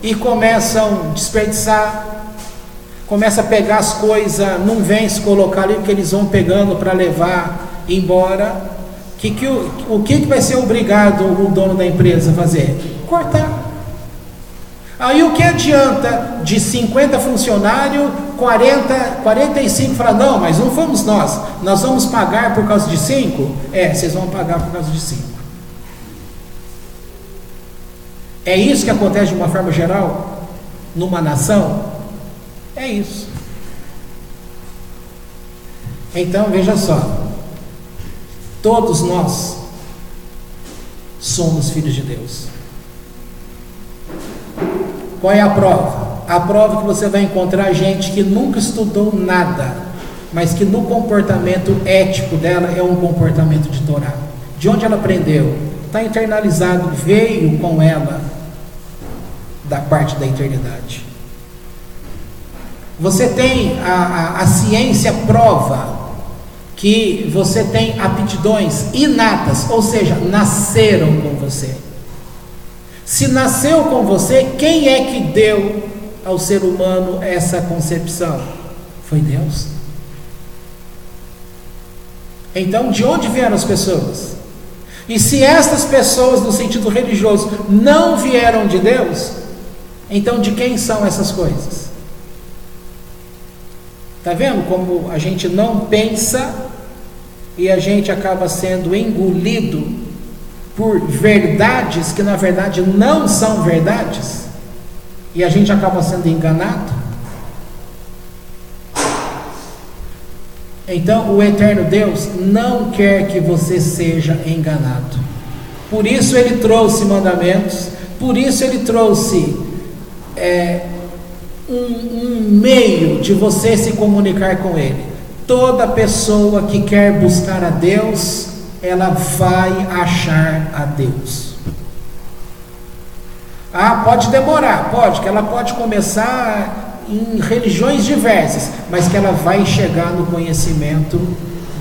e começam a desperdiçar, começam a pegar as coisas, não vem se colocar ali, porque eles vão pegando para levar embora. O que vai ser obrigado o dono da empresa a fazer? Cortar. Aí o que adianta de 50 funcionários, 45 falar, não, mas não fomos nós vamos pagar por causa de 5? Vocês vão pagar por causa de 5. É isso que acontece de uma forma geral numa nação? É isso. Então veja só, todos nós somos filhos de Deus. Qual é a prova? A prova é que você vai encontrar gente que nunca estudou nada, mas que no comportamento ético dela é um comportamento de Torá. De onde ela aprendeu? Está internalizado, veio com ela da parte da eternidade. Você tem, a ciência prova que você tem aptidões inatas, ou seja, nasceram com você. Se nasceu com você, quem é que deu ao ser humano essa concepção? Foi Deus. Então, de onde vieram as pessoas? E se estas pessoas, no sentido religioso, não vieram de Deus, então de quem são essas coisas? Está vendo como a gente não pensa e a gente acaba sendo engolido por verdades que na verdade não são verdades, e a gente acaba sendo enganado? Então o eterno Deus não quer que você seja enganado. Por isso ele trouxe mandamentos, por isso ele trouxe um meio de você se comunicar com ele. Toda pessoa que quer buscar a Deus, ela vai achar a Deus. Pode demorar, pode, que ela pode começar em religiões diversas, mas que ela vai chegar no conhecimento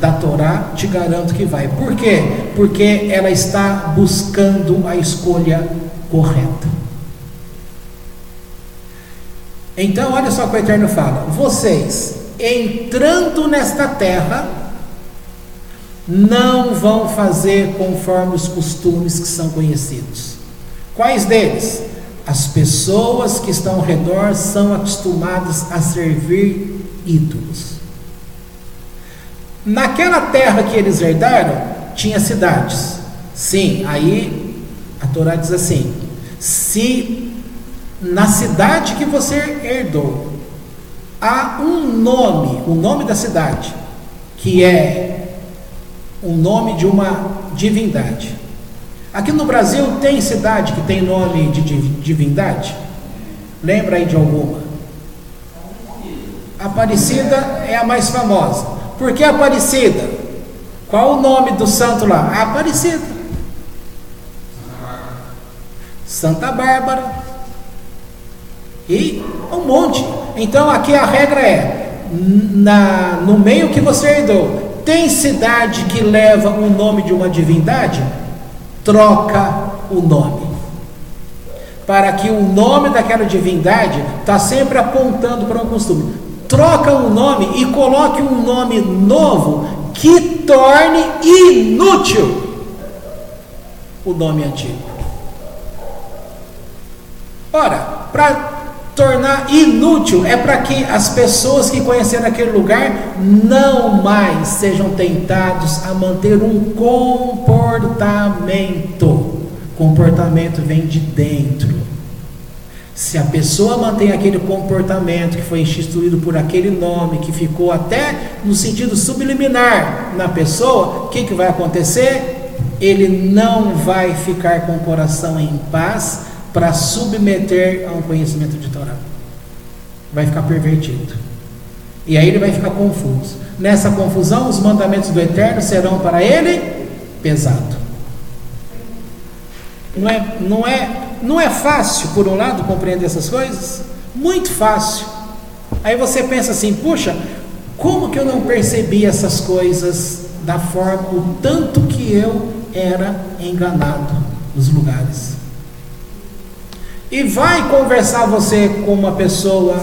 da Torá, te garanto que vai. Por quê? Porque ela está buscando a escolha correta. Então olha só o que o Eterno fala: vocês entrando nesta terra não vão fazer conforme os costumes que são conhecidos. Quais deles? As pessoas que estão ao redor são acostumadas a servir ídolos. Naquela terra que eles herdaram, tinha cidades. Sim, aí a Torá diz assim: se na cidade que você herdou há um nome, o nome da cidade, que é o nome de uma divindade. Aqui no Brasil tem cidade que tem nome de divindade? Lembra aí de alguma? Aparecida é a mais famosa. Por que Aparecida? Qual o nome do santo lá? Aparecida. Santa Bárbara. E um monte. Então aqui a regra é, no meio que você herdou, tem cidade que leva o nome de uma divindade? Troca o nome, para que o nome daquela divindade está sempre apontando para um costume. Troca o nome e coloque um nome novo que torne inútil o nome antigo. Ora, para tornar inútil é para que as pessoas que conheceram aquele lugar não mais sejam tentados a manter um comportamento. Comportamento vem de dentro. Se a pessoa mantém aquele comportamento que foi instituído por aquele nome, que ficou até no sentido subliminar na pessoa, o que vai acontecer? Ele não vai ficar com o coração em paz para submeter a um conhecimento de Torá. Vai ficar pervertido. E aí ele vai ficar confuso. Nessa confusão, os mandamentos do Eterno serão para ele pesado. Não é fácil, por um lado, compreender essas coisas? Muito fácil. Aí você pensa assim, puxa, como que eu não percebi essas coisas da forma, o tanto que eu era enganado nos lugares. E vai conversar você com uma pessoa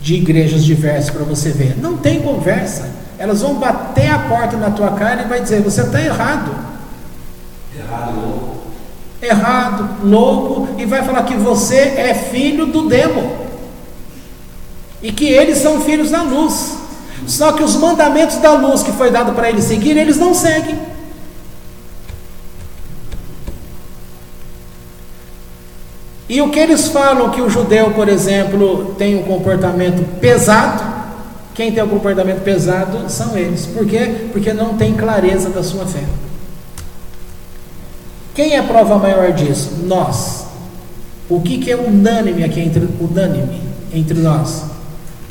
de igrejas diversas para você ver. Não tem conversa. Elas vão bater a porta na tua cara e vai dizer, você está errado. Errado, louco, e vai falar que você é filho do demo. E que eles são filhos da luz. Só que os mandamentos da luz que foi dado para eles seguir, eles não seguem. E o que eles falam que o judeu, por exemplo, tem um comportamento pesado, quem tem um comportamento pesado são eles. Por quê? Porque não tem clareza da sua fé. Quem é a prova maior disso? Nós. O que é unânime aqui entre nós?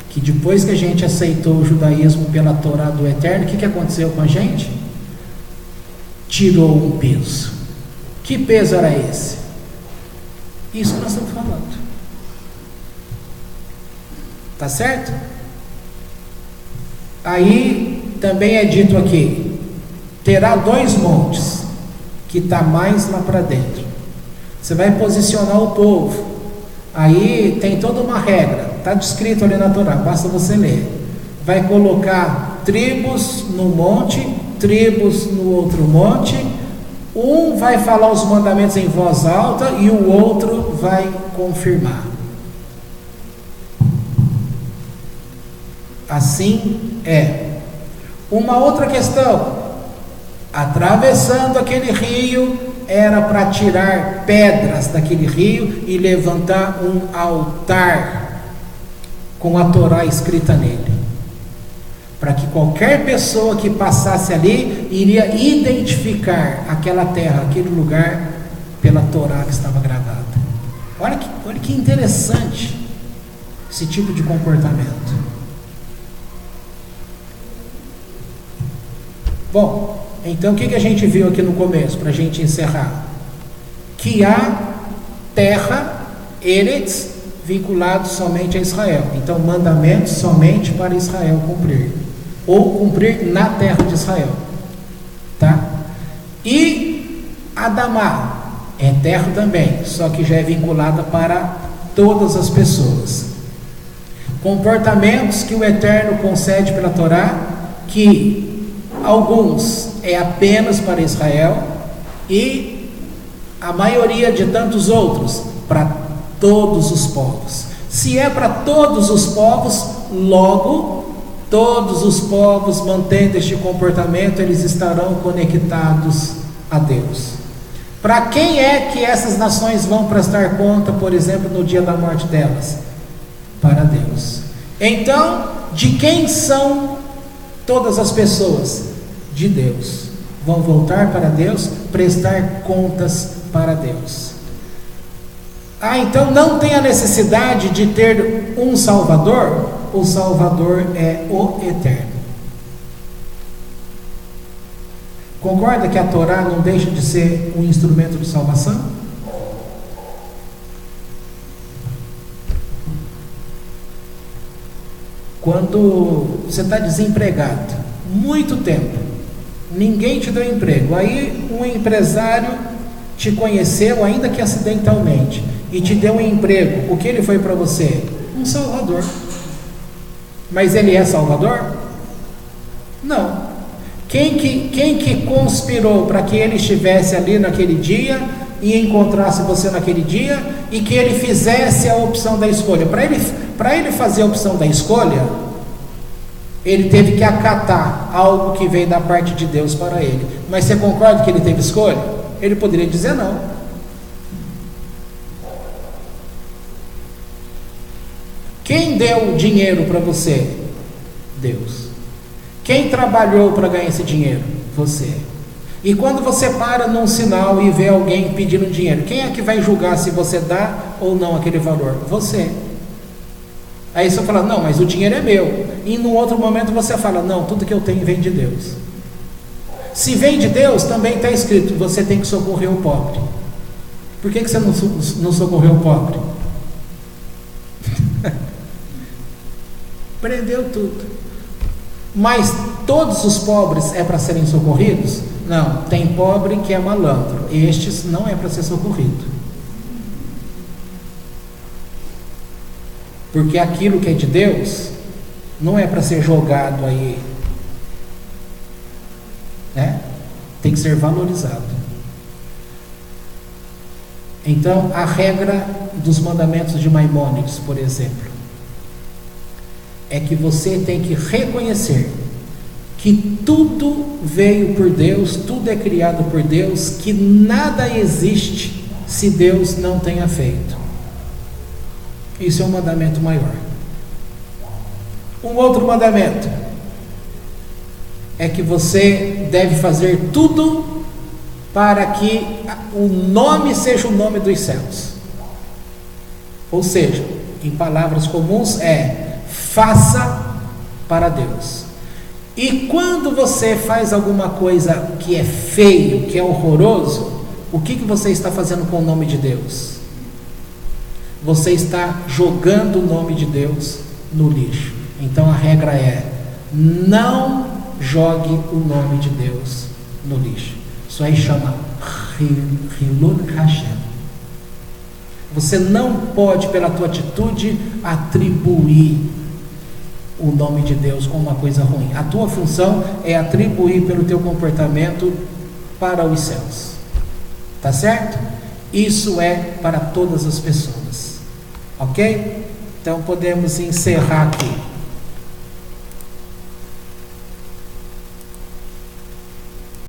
Que depois que a gente aceitou o judaísmo pela Torá do Eterno, o que aconteceu com a gente? Tirou um peso. Que peso era esse? Isso que nós estamos falando. Tá certo? Aí também é dito aqui, terá 2 montes, que está mais lá para dentro. Você vai posicionar o povo. Aí tem toda uma regra, está descrito ali na Torá, basta você ler. Vai colocar tribos no monte, tribos no outro monte. Um vai falar os mandamentos em voz alta e o outro vai confirmar. Assim é. Uma outra questão, atravessando aquele rio, era para tirar pedras daquele rio e levantar um altar com a Torá escrita nele, para que qualquer pessoa que passasse ali iria identificar aquela terra, aquele lugar, pela Torá que estava gravada. Olha que interessante esse tipo de comportamento. Bom, então o que a gente viu aqui no começo, para a gente encerrar? Que há terra, Eretz, vinculado somente a Israel. Então, mandamentos somente para Israel cumprir. Ou cumprir na terra de Israel. Tá? E Adamá é terra também, só que já é vinculada para todas as pessoas. Comportamentos que o Eterno concede pela Torá, que alguns é apenas para Israel e a maioria de tantos outros para todos os povos. Se é para todos os povos, logo todos os povos mantendo este comportamento, eles estarão conectados a Deus. Para quem é que essas nações vão prestar conta, por exemplo, no dia da morte delas? Para Deus. Então, de quem são todas as pessoas? De Deus. Vão voltar para Deus, prestar contas para Deus. Então não tem a necessidade de ter um Salvador. O Salvador é o Eterno. Concorda que a Torá não deixa de ser um instrumento de salvação? Quando você está desempregado, muito tempo, ninguém te deu emprego, aí um empresário te conheceu, ainda que acidentalmente, e te deu um emprego, o que ele foi para você? Um salvador. Mas ele é salvador? Não. Quem que conspirou para que ele estivesse ali naquele dia e encontrasse você naquele dia e que ele fizesse a opção da escolha? Para ele fazer a opção da escolha, ele teve que acatar algo que veio da parte de Deus para ele. Mas você concorda que ele teve escolha? Ele poderia dizer não. Quem deu dinheiro para você? Deus. Quem trabalhou para ganhar esse dinheiro? Você. E quando você para num sinal e vê alguém pedindo dinheiro, quem é que vai julgar se você dá ou não aquele valor? Você. Aí você fala, não, mas o dinheiro é meu. E num outro momento você fala, não, tudo que eu tenho vem de Deus. Se vem de Deus, também está escrito, você tem que socorrer o pobre. Por que você não socorreu o pobre? Prendeu tudo. Mas todos os pobres é para serem socorridos? Não, tem pobre que é malandro. Estes não é para ser socorrido. Porque aquilo que é de Deus não é para ser jogado aí, né? Tem que ser valorizado. Então, a regra dos mandamentos de Maimônides, por exemplo, é que você tem que reconhecer que tudo veio por Deus, tudo é criado por Deus, que nada existe se Deus não tenha feito. Isso é um mandamento maior. Um outro mandamento é que você deve fazer tudo para que o nome seja o nome dos céus. Ou seja, em palavras comuns faça para Deus. E quando você faz alguma coisa que é feio, que é horroroso, o que você está fazendo com o nome de Deus? Você está jogando o nome de Deus no lixo. Então a regra é: não jogue o nome de Deus no lixo. Isso aí chama Hilul Hashem. Você não pode, pela tua atitude, atribuir o nome de Deus como uma coisa ruim. A tua função é atribuir pelo teu comportamento para os céus. Tá certo? Isso é para todas as pessoas. Ok? Então podemos encerrar aqui.